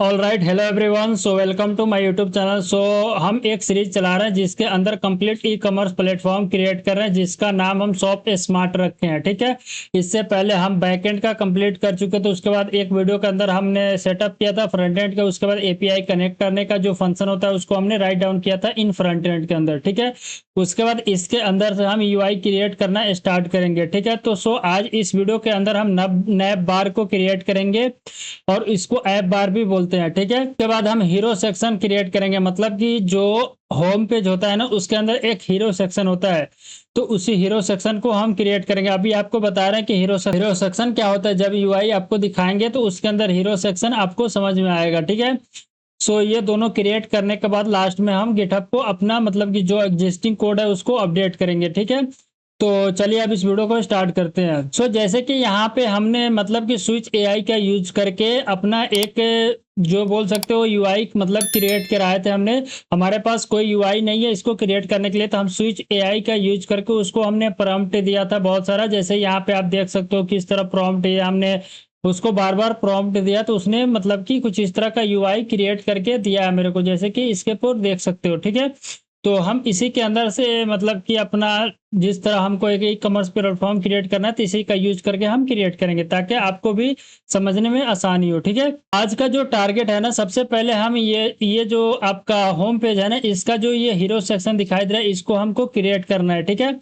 All right, hello everyone. So welcome to my YouTube channel. हम एक series चला रहे हैं जिसके अंदर complete e commerce platform create कर रहे हैं जिसका नाम हम शॉप स्मार्ट रखे हैं। ठीक है, इससे पहले हम बैकएंड का कंप्लीट कर चुके थे। उसके बाद एक वीडियो के अंदर हमने सेटअप किया था फ्रंट एंड का। उसके बाद एपीआई कनेक्ट करने का जो फंक्शन होता है उसको हमने राइट डाउन किया था इन फ्रंट एंड के अंदर। ठीक है, उसके बाद इसके अंदर से हम यूआई क्रिएट करना स्टार्ट करेंगे। ठीक है, तो आज इस वीडियो के अंदर हम नैप बार को क्रिएट करेंगे और इसको ऐप बार भी बोलते हैं। ठीक है, उसके बाद हम हीरो सेक्शन क्रिएट करेंगे, मतलब कि जो होम पेज होता है ना उसके अंदर एक हीरो सेक्शन होता है, तो उसी हीरो सेक्शन को हम क्रिएट करेंगे। अभी आपको बता रहे हैं कि हीरो सेक्शन क्या होता है। जब यूआई आपको दिखाएंगे तो उसके अंदर हीरो सेक्शन आपको समझ में आएगा। ठीक है, ये दोनों क्रिएट करने के बाद लास्ट में हम गिटहब को अपना मतलब कि जो एग्जिस्टिंग कोड है उसको अपडेट करेंगे। ठीक है, तो चलिए अब इस वीडियो को स्टार्ट करते हैं। जैसे कि यहाँ पे हमने मतलब कि स्विच एआई का यूज करके अपना एक जो बोल सकते हो यूआई मतलब क्रिएट कराए थे हमने। हमारे पास कोई यूआई नहीं है इसको क्रिएट करने के लिए, तो हम स्विच एआई का यूज करके उसको हमने प्रॉम्प्ट दिया था बहुत सारा। जैसे यहाँ पे आप देख सकते हो किस तरह प्रॉम्प्ट है, हमने उसको बार बार प्रॉम्प्ट दिया तो उसने मतलब कि कुछ इस तरह का यूआई क्रिएट करके दिया है मेरे को, जैसे कि इसके ऊपर देख सकते हो। ठीक है, तो हम इसी के अंदर से मतलब कि अपना जिस तरह हमको एक ई कॉमर्स प्लेटफॉर्म क्रिएट करना है तो इसी का यूज करके हम क्रिएट करेंगे ताकि आपको भी समझने में आसानी हो। ठीक है, आज का जो टारगेट है ना, सबसे पहले हम ये जो आपका होम पेज है ना, इसका जो ये हीरो सेक्शन दिखाई दे रहा है इसको हमको क्रिएट करना है। ठीक है,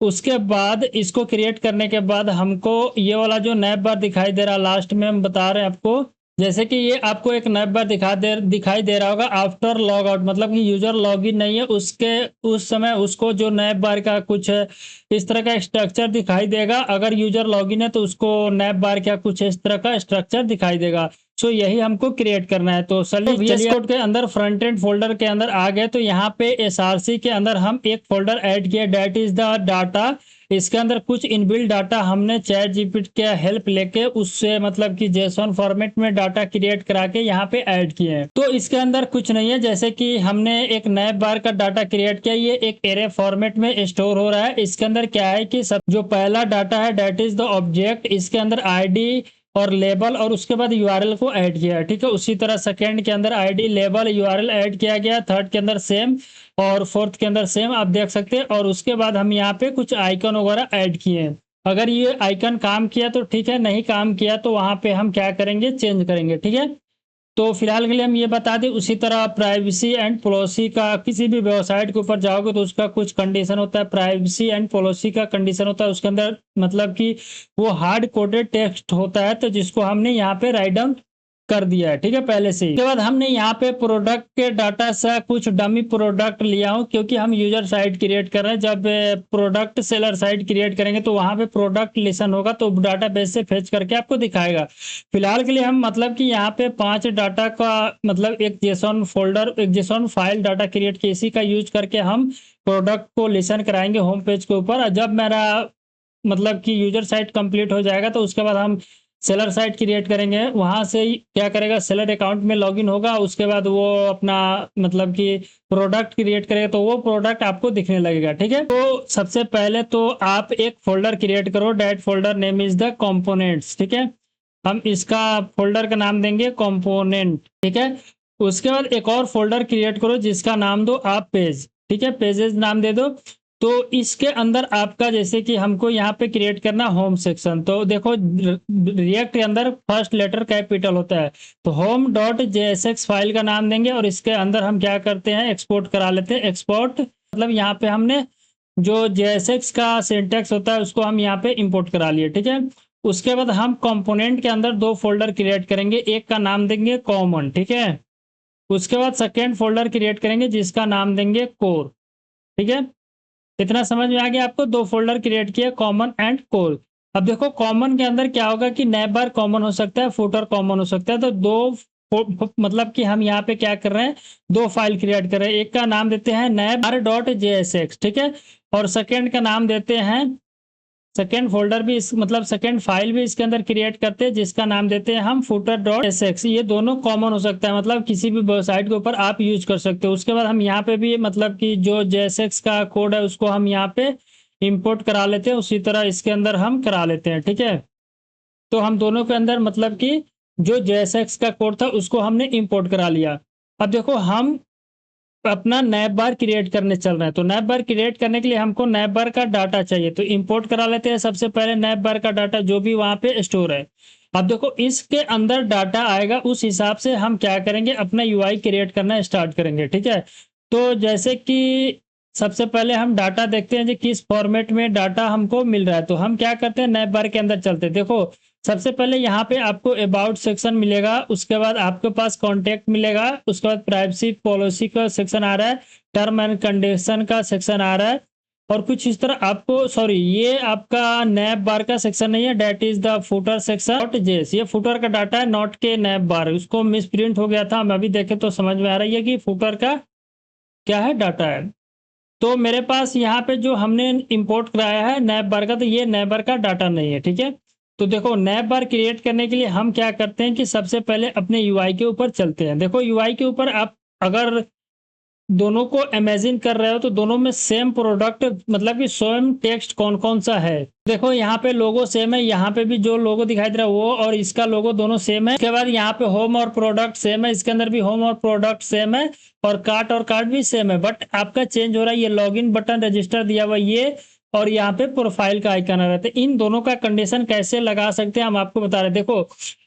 उसके बाद इसको क्रिएट करने के बाद हमको ये वाला जो नैप बार दिखाई दे रहा है लास्ट में हम बता रहे हैं आपको, जैसे कि ये आपको एक नैप बार दिखाई दे रहा होगा आफ्टर लॉग आउट, मतलब कि यूजर लॉगिन नहीं है उसके उस समय उसको जो नैप बार का कुछ इस तरह का स्ट्रक्चर दिखाई देगा। अगर यूजर लॉगिन है तो उसको नैप बार का कुछ इस तरह का स्ट्रक्चर दिखाई देगा। यही हमको क्रिएट करना है। तो चलिए वीएस कोड के अंदर फ्रंट एंड फोल्डर के अंदर आ गए, तो यहाँ पे एसआरसी के अंदर हम एक फोल्डर ऐड किया, डेट इज द डाटा। इसके अंदर कुछ इनबिल्ट डाटा हमने चैट जीपीटी के हेल्प लेके उससे मतलब कि जेसॉन फॉर्मेट में डाटा क्रिएट करा के यहाँ पे ऐड किए हैं। तो इसके अंदर कुछ नहीं है, जैसे कि हमने एक नैप बार का डाटा क्रिएट किया, ये एक एरे फॉर्मेट में स्टोर हो रहा है। इसके अंदर क्या है कि सब जो पहला डाटा है डेट इज द ऑब्जेक्ट, इसके अंदर आईडी और लेबल और उसके बाद यूआरएल को ऐड किया है। ठीक है, उसी तरह सेकंड के अंदर आईडी लेबल यूआरएल ऐड किया गया, थर्ड के अंदर सेम और फोर्थ के अंदर सेम आप देख सकते हैं। और उसके बाद हम यहाँ पे कुछ आइकन वगैरह ऐड किए हैं। अगर ये आइकन काम किया तो ठीक है, नहीं काम किया तो वहां पे हम क्या करेंगे, चेंज करेंगे। ठीक है, तो फिलहाल के लिए हम ये बता दें, उसी तरह प्राइवेसी एंड पॉलिसी का किसी भी वेबसाइट के ऊपर जाओगे तो उसका कुछ कंडीशन होता है। प्राइवेसी एंड पॉलिसी का कंडीशन होता है उसके अंदर मतलब कि वो हार्ड कोडेड टेक्स्ट होता है, तो जिसको हमने यहाँ पे राइट डाउन कर दिया है। ठीक है, पहले से ही। उसके बाद हमने यहाँ पे प्रोडक्ट के डाटा से कुछ डमी प्रोडक्ट लिया हूँ, क्योंकि हम यूजर साइट क्रिएट कर रहे हैं। जब प्रोडक्ट सेलर साइट क्रिएट करेंगे तो वहां पे प्रोडक्ट लिसन होगा तो डाटा बेस से फेच करके आपको दिखाएगा। फिलहाल के लिए हम मतलब कि यहाँ पे 5 डाटा का मतलब एक जेसॉन फोल्डर एक जेसॉन फाइल डाटा क्रिएट किया, इसी का यूज करके हम प्रोडक्ट को लिसन कराएंगे होम पेज के ऊपर। और जब मेरा मतलब कि यूजर साइट कंप्लीट हो जाएगा तो उसके बाद हम सेलर साइट क्रिएट करेंगे। वहां से ही क्या करेगा, सेलर अकाउंट में लॉगिन होगा, उसके बाद वो अपना मतलब कि प्रोडक्ट क्रिएट करेगा तो वो प्रोडक्ट आपको दिखने लगेगा। ठीक है, तो सबसे पहले तो आप एक फोल्डर क्रिएट करो, that folder name is the components. ठीक है, हम इसका फोल्डर का नाम देंगे कंपोनेंट। ठीक है, उसके बाद एक और फोल्डर क्रिएट करो जिसका नाम दो आप पेज। ठीक है, पेजेस नाम दे दो। तो इसके अंदर आपका जैसे कि हमको यहाँ पे क्रिएट करना होम सेक्शन, तो देखो रिएक्ट के अंदर फर्स्ट लेटर कैपिटल होता है, तो होम डॉट जेएसएक्स फाइल का नाम देंगे और इसके अंदर हम क्या करते हैं, एक्सपोर्ट करा लेते हैं। एक्सपोर्ट मतलब यहाँ पे हमने जो जेएसएक्स का सिंटैक्स होता है उसको हम यहाँ पे इंपोर्ट करा लिए। ठीक है, उसके बाद हम कंपोनेंट के अंदर 2 फोल्डर क्रिएट करेंगे, एक का नाम देंगे कॉमन। ठीक है, उसके बाद सेकेंड फोल्डर क्रिएट करेंगे जिसका नाम देंगे कोर। ठीक है, इतना समझ में आ गया आपको। 2 फोल्डर क्रिएट किए, कॉमन एंड कोर। अब देखो कॉमन के अंदर क्या होगा कि नैप बार कॉमन हो सकता है, फुटर कॉमन हो सकता है, तो मतलब कि हम यहाँ पे क्या कर रहे हैं, 2 फाइल क्रिएट कर रहे हैं। एक का नाम देते हैं नैप बार डॉट जेएसएक्स। ठीक है, और सेकेंड का नाम देते हैं, सेकेंड फोल्डर भी इस मतलब सेकेंड फाइल भी इसके अंदर क्रिएट करते हैं जिसका नाम देते हैं हम फुटर डॉट एसएक्स। ये दोनों कॉमन हो सकता है, मतलब किसी भी वेबसाइट के ऊपर आप यूज कर सकते हो। उसके बाद हम यहाँ पे भी मतलब कि जो जेएसएक्स का कोड है उसको हम यहाँ पे इंपोर्ट करा लेते हैं, उसी तरह इसके अंदर हम करा लेते हैं। ठीक है, तो हम दोनों के अंदर मतलब कि जो JSX का कोड था उसको हमने इंपोर्ट करा लिया। अब देखो हम अपना नैप बार क्रिएट करने चल रहे हैं, तो नैप बार क्रिएट करने के लिए हमको नैप बार का डाटा चाहिए, तो इंपोर्ट करा लेते हैं सबसे पहले नैप बार का डाटा जो भी वहां पे स्टोर है। अब देखो इसके अंदर डाटा आएगा, उस हिसाब से हम क्या करेंगे, अपना यूआई क्रिएट करना स्टार्ट करेंगे। ठीक है, तो जैसे कि सबसे पहले हम डाटा देखते हैं कि किस फॉर्मेट में डाटा हमको मिल रहा है, तो हम क्या करते हैं नैप बार के अंदर चलते हैं। देखो सबसे पहले यहाँ पे आपको अबाउट सेक्शन मिलेगा, उसके बाद आपके पास कॉन्टेक्ट मिलेगा, उसके बाद प्राइवेसी पॉलिसी का सेक्शन आ रहा है, टर्म एंड कंडीशन का सेक्शन आ रहा है, और कुछ इस तरह आपको, सॉरी ये आपका नैप बार का सेक्शन नहीं है, that is the footer section not just, ये फुटर का डाटा है नॉट के नैप बार, उसको मिस प्रिंट हो गया था, हम अभी देखें तो समझ में आ रही है कि फुटर का क्या है डाटा है। तो मेरे पास यहाँ पे जो हमने इंपोर्ट कराया है नैप बार का, तो ये नैप बार का डाटा नहीं है। ठीक है, तो देखो नैप बार क्रिएट करने के लिए हम क्या करते हैं कि सबसे पहले अपने यूआई के ऊपर चलते हैं। देखो यूआई के ऊपर आप अगर दोनों को इमेजिन कर रहे हो तो दोनों में सेम प्रोडक्ट, मतलब कि सेम टेक्स्ट कौन कौन सा है। देखो यहाँ पे लोगो सेम है, यहाँ पे भी जो लोगो दिखाई दे रहा है वो और इसका लोगो दोनों सेम है। उसके बाद यहाँ पे होम और प्रोडक्ट सेम है, इसके अंदर भी होम और प्रोडक्ट सेम है, और कार्ट भी सेम है, बट आपका चेंज हो रहा है, ये लॉगिन बटन रजिस्टर दिया हुआ ये, और यहाँ पे प्रोफाइल का आइकन आ रहा है। इन दोनों का कंडीशन कैसे लगा सकते हैं हम आपको बता रहे हैं। देखो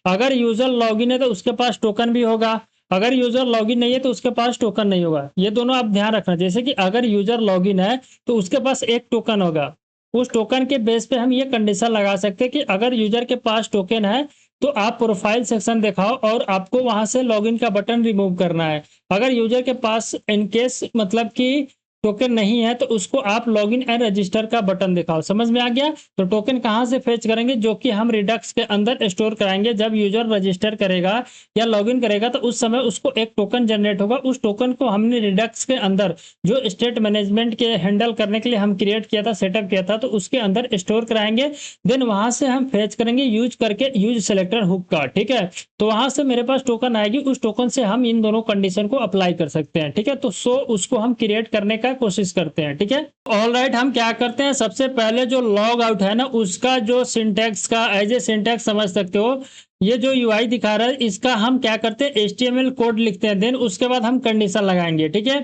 अगर यूजर लॉगिन है तो उसके पास टोकन भी होगा, अगर यूजर लॉगिन नहीं है तो उसके पास टोकन नहीं होगा। ये दोनों आप ध्यान रखना, जैसे कि अगर यूजर लॉगिन है तो उसके पास एक टोकन होगा, उस टोकन के बेस पे हम ये कंडीशन लगा सकते हैं कि अगर यूजर के पास टोकन है तो आप प्रोफाइल सेक्शन दिखाओ और आपको वहां से लॉगिन का बटन रिमूव करना है। अगर यूजर के पास इनकेस मतलब कि टोकन नहीं है तो उसको आप लॉगिन एंड रजिस्टर का बटन दिखाओ। समझ में आ गया? तो टोकन कहां से फेच करेंगे, जो कि हम रिडक्स के अंदर स्टोर कराएंगे। जब यूजर रजिस्टर करेगा या लॉगिन करेगा तो उस समय उसको एक टोकन जनरेट होगा, उस टोकन को हमने रिडक्स के अंदर जो स्टेट मैनेजमेंट के हैंडल करने के लिए हम क्रिएट किया था, सेटअप किया था, तो उसके अंदर स्टोर कराएंगे। देन वहां से हम फेच करेंगे यूज करके यूज सेलेक्टर हुक का। ठीक है, तो वहां से मेरे पास टोकन आएगी, उस टोकन से हम इन दोनों कंडीशन को अप्लाई कर सकते हैं। ठीक है, तो उसको हम क्रिएट करने का कोशिश करते हैं। ठीक है, ऑल राइट, हम क्या करते हैं, सबसे पहले जो लॉग आउट है ना उसका जो सिंटैक्स का एज ए सिंटैक्स समझ सकते हो, ये जो यूआई दिखा रहा है इसका हम क्या करते हैं HTML कोड लिखते हैं, देन उसके बाद हम कंडीशन लगाएंगे। ठीक है,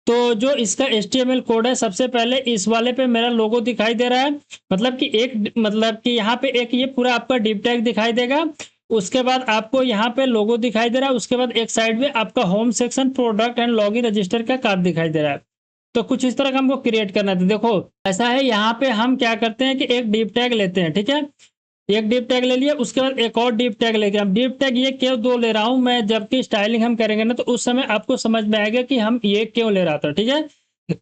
तो जो इसका HTML कोड है, सबसे पहले इस वाले पे मेरा लोगो दिखाई दे रहा है, मतलब कि एक, मतलब कि यहाँ पे एक ये पूरा आपका डिव टैग दिखाई देगा, उसके बाद आपको यहाँ पे लोगो दिखाई दे रहा है, उसके बाद एक साइड में आपका home section product and login register का कार्ड दिखाई दे रहा है। तो कुछ इस तरह का हमको क्रिएट करना था। देखो ऐसा है, यहाँ पे हम क्या करते हैं कि एक डिव टैग लेते हैं। ठीक है, एक डिव टैग ले लिया, उसके बाद एक और डिव टैग लेके, हम डिव टैग ये क्यों दो ले रहा हूं मैं, जबकि स्टाइलिंग हम करेंगे ना तो उस समय आपको समझ में आएगा कि हम ये क्यों ले रहा था। ठीक है,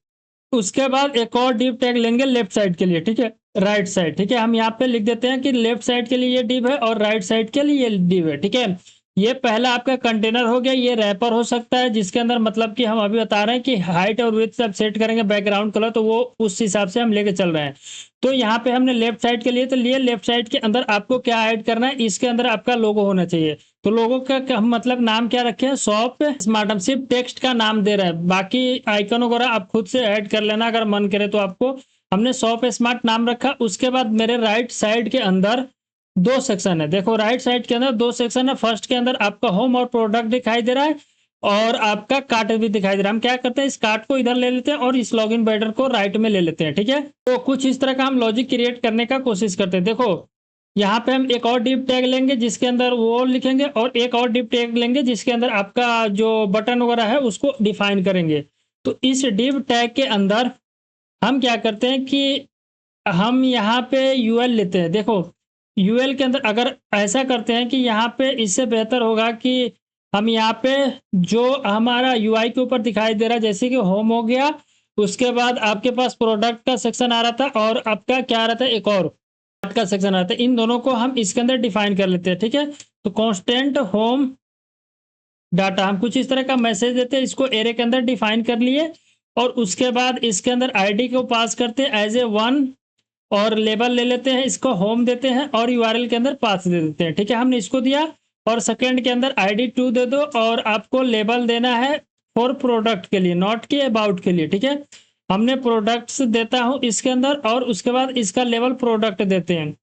उसके बाद एक और डिव टैग लेंगे लेफ्ट साइड के लिए, ठीक है, राइट साइड। ठीक है, हम यहाँ पे लिख देते हैं कि लेफ्ट साइड के लिए ये डिव है और राइट साइड के लिए ये डिव है। ठीक है, ये पहला आपका कंटेनर हो गया, ये रैपर हो सकता है जिसके अंदर मतलब कि हम अभी बता रहे हैं कि हाइट और विड्थ सब सेट करेंगे बैकग्राउंड कलर, तो वो उस हिसाब से हम लेके चल रहे हैं। तो यहाँ पे हमने लेफ्ट साइड के लिए तो लिए, लेफ्ट साइड के अंदर आपको क्या ऐड करना है, इसके अंदर आपका लोगो होना चाहिए। तो लोगो का हम मतलब नाम क्या रखे हैं, शॉप स्मार्ट, हम सिर्फ टेक्स्ट का नाम दे रहे हैं, बाकी आइकन वगैरह आप खुद से ऐड कर लेना अगर मन करे तो आपको। हमने शॉप स्मार्ट नाम रखा। उसके बाद मेरे राइट साइड के अंदर दो सेक्शन है। देखो राइट साइड के अंदर दो सेक्शन है, फर्स्ट के अंदर आपका होम और प्रोडक्ट दिखाई दे रहा है और आपका कार्ट भी दिखाई दे रहा है। हम क्या करते हैं, इस कार्ट को इधर ले लेते हैं और इस लॉगिन बटन को राइट में ले लेते हैं। ठीक है, तो कुछ इस तरह का हम लॉजिक क्रिएट करने का कोशिश करते हैं। देखो यहाँ पे हम एक और डिव टैग लेंगे जिसके अंदर वो लिखेंगे, और एक और डिव टैग लेंगे जिसके अंदर आपका जो बटन वगैरह है उसको डिफाइन करेंगे। तो इस डिव टैग के अंदर हम क्या करते हैं कि हम यहाँ पे यूएल लेते हैं। देखो यूएल के अंदर अगर ऐसा करते हैं कि यहाँ पे, इससे बेहतर होगा कि हम यहाँ पे जो हमारा यूआई के ऊपर दिखाई दे रहा है, जैसे कि होम हो गया, उसके बाद आपके पास प्रोडक्ट का सेक्शन आ रहा था और आपका क्या आ रहा था, एक और कार्ट का सेक्शन आ रहा था, इन दोनों को हम इसके अंदर डिफाइन कर लेते हैं। ठीक है, तो कांस्टेंट होम डाटा हम कुछ इस तरह का मैसेज देते हैं, इसको एरे के अंदर डिफाइन कर लिए, और उसके बाद इसके अंदर आईडी को पास करते हैं एज ए वन, और लेबल ले लेते हैं, इसको होम देते हैं और यूआरएल के अंदर पास दे देते हैं। ठीक है, हमने इसको दिया, और सेकंड के अंदर ID2 दे दो, और आपको लेबल देना है फॉर प्रोडक्ट के लिए, नॉट के अबाउट के लिए। ठीक है, हमने प्रोडक्ट्स देता हूं इसके अंदर, और उसके बाद इसका लेवल प्रोडक्ट देते हैं।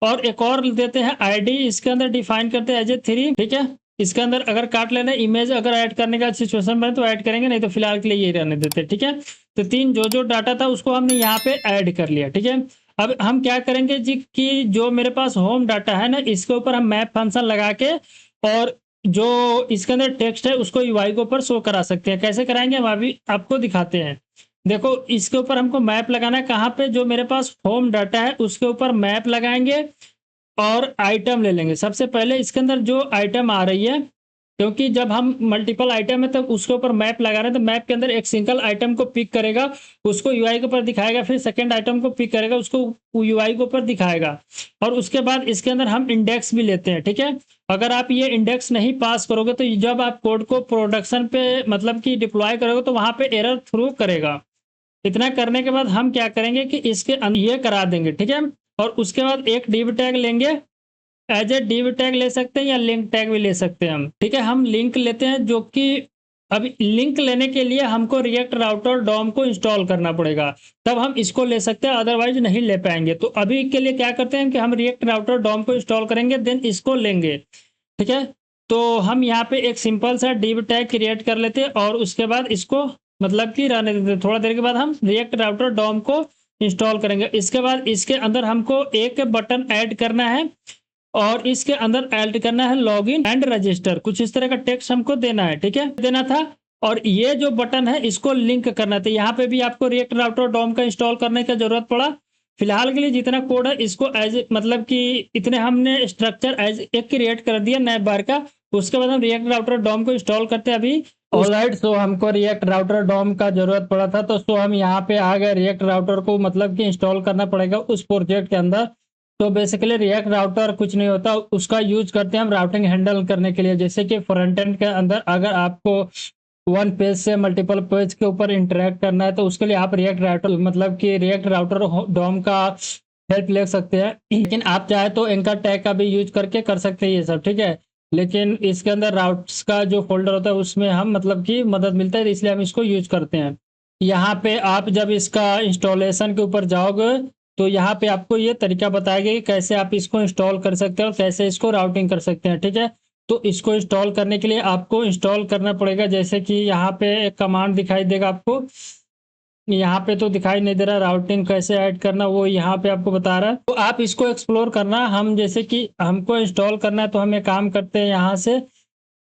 और एक और देते हैं आईडी, इसके अंदर डिफाइन करते हैं एज ए 3, ठीक है। इसके अंदर अगर काट लेना इमेज अगर ऐड करने का सिचुएशन बने तो ऐड करेंगे, नहीं तो फिलहाल के लिए यही रहने देते हैं, ठीक है। तो 3 जो डाटा था उसको हमने यहाँ पे ऐड कर लिया, ठीक है। अब हम क्या करेंगे जी कि जो मेरे पास होम डाटा है ना, इसके ऊपर हम मैप फंक्शन लगा के और जो इसके अंदर टेक्स्ट है उसको यूआई के ऊपर शो करा सकते हैं। कैसे कराएंगे हम अभी आपको दिखाते हैं। देखो इसके ऊपर हमको मैप लगाना है, कहाँ पे, जो मेरे पास होम डाटा है उसके ऊपर मैप लगाएंगे और आइटम ले लेंगे। सबसे पहले इसके अंदर जो आइटम आ रही है, क्योंकि जब हम मल्टीपल आइटम है तब उसके ऊपर मैप लगा रहे हैं, तो मैप के अंदर एक सिंगल आइटम को पिक करेगा, उसको यूआई के ऊपर दिखाएगा, फिर सेकंड आइटम को पिक करेगा, उसको यूआई के ऊपर दिखाएगा। और उसके बाद इसके अंदर हम इंडेक्स भी लेते हैं, ठीक है। अगर आप ये इंडेक्स नहीं पास करोगे तो जब आप कोड को प्रोडक्शन पे मतलब कि डिप्लॉय करोगे तो वहां पे एरर थ्रू करेगा। इतना करने के बाद हम क्या करेंगे कि इसके अंदर ये करा देंगे, ठीक है। और उसके बाद एक डिव टैग लेंगे, एज ए डिव टैग ले सकते हैं या लिंक टैग भी ले सकते हैं हम, ठीक है। हम लिंक लेते हैं, जो कि अब लिंक लेने के लिए हमको रिएक्ट राउटर डॉम को इंस्टॉल करना पड़ेगा, तब हम इसको ले सकते हैं, अदरवाइज नहीं ले पाएंगे। तो अभी के लिए क्या करते हैं कि हम रिएक्ट राउटर डॉम को इंस्टॉल करेंगे, देन इसको लेंगे, ठीक है। तो हम यहाँ पे एक सिंपल सा डिव टैग क्रिएट कर लेते हैं और उसके बाद इसको मतलब कि रहने देते हैं। थोड़ा देर के बाद हम रिएक्ट राउटर डॉम को इंस्टॉल करेंगे। इसके बाद इसके अंदर हमको एक बटन ऐड करना है और इसके अंदर ऐड करना है लॉगिन एंड रजिस्टर, कुछ इस तरह का टेक्स्ट हमको देना है, ठीक है, देना था। और ये जो बटन है इसको लिंक करना था। यहाँ पे भी आपको रिएक्ट राउटर डॉम का इंस्टॉल करने की जरूरत पड़ा। फिलहाल के लिए जितना कोड है इसको एज मतलब कि इतने हमने स्ट्रक्चर एज एक क्रिएट कर दिया नए बार का। उसके बाद हम रिएक्ट राउटर डॉम को इंस्टॉल करते हैं अभी। ऑलराइट, सो हमको रिएक्ट राउटर डॉम का जरूरत पड़ा था, तो सो हम यहाँ पे आ गए। रिएक्ट राउटर को मतलब कि इंस्टॉल करना पड़ेगा उस प्रोजेक्ट के अंदर। तो बेसिकली रिएक्ट राउटर कुछ नहीं होता, उसका यूज करते हैं हम राउटिंग हैंडल करने के लिए। जैसे कि फ्रंट एंड के अंदर अगर आपको वन पेज से मल्टीपल पेज के ऊपर इंटरेक्ट करना है तो उसके लिए आप रिएक्ट राउटर मतलब कि रिएक्ट राउटर डॉम का हेल्प ले सकते हैं। लेकिन आप चाहे तो एंकर टैग का भी यूज करके कर सकते हैं ये सब, ठीक है। लेकिन इसके अंदर राउट्स का जो फोल्डर होता है उसमें हम मतलब कि मदद मिलता है, इसलिए हम इसको यूज करते हैं। यहाँ पे आप जब इसका इंस्टॉलेशन के ऊपर जाओगे तो यहाँ पे आपको ये तरीका बताएगा कि कैसे आप इसको इंस्टॉल कर सकते हैं और कैसे इसको राउटिंग कर सकते हैं, ठीक है। तो इसको इंस्टॉल करने के लिए आपको इंस्टॉल करना पड़ेगा। जैसे कि यहाँ पे एक कमांड दिखाई देगा आपको, यहाँ पे तो दिखाई नहीं दे रहा, राउटिंग कैसे ऐड करना वो यहाँ पे आपको बता रहा है। तो आप इसको एक्सप्लोर करना। हम जैसे कि हमको इंस्टॉल करना है तो हम एक काम करते हैं, यहाँ से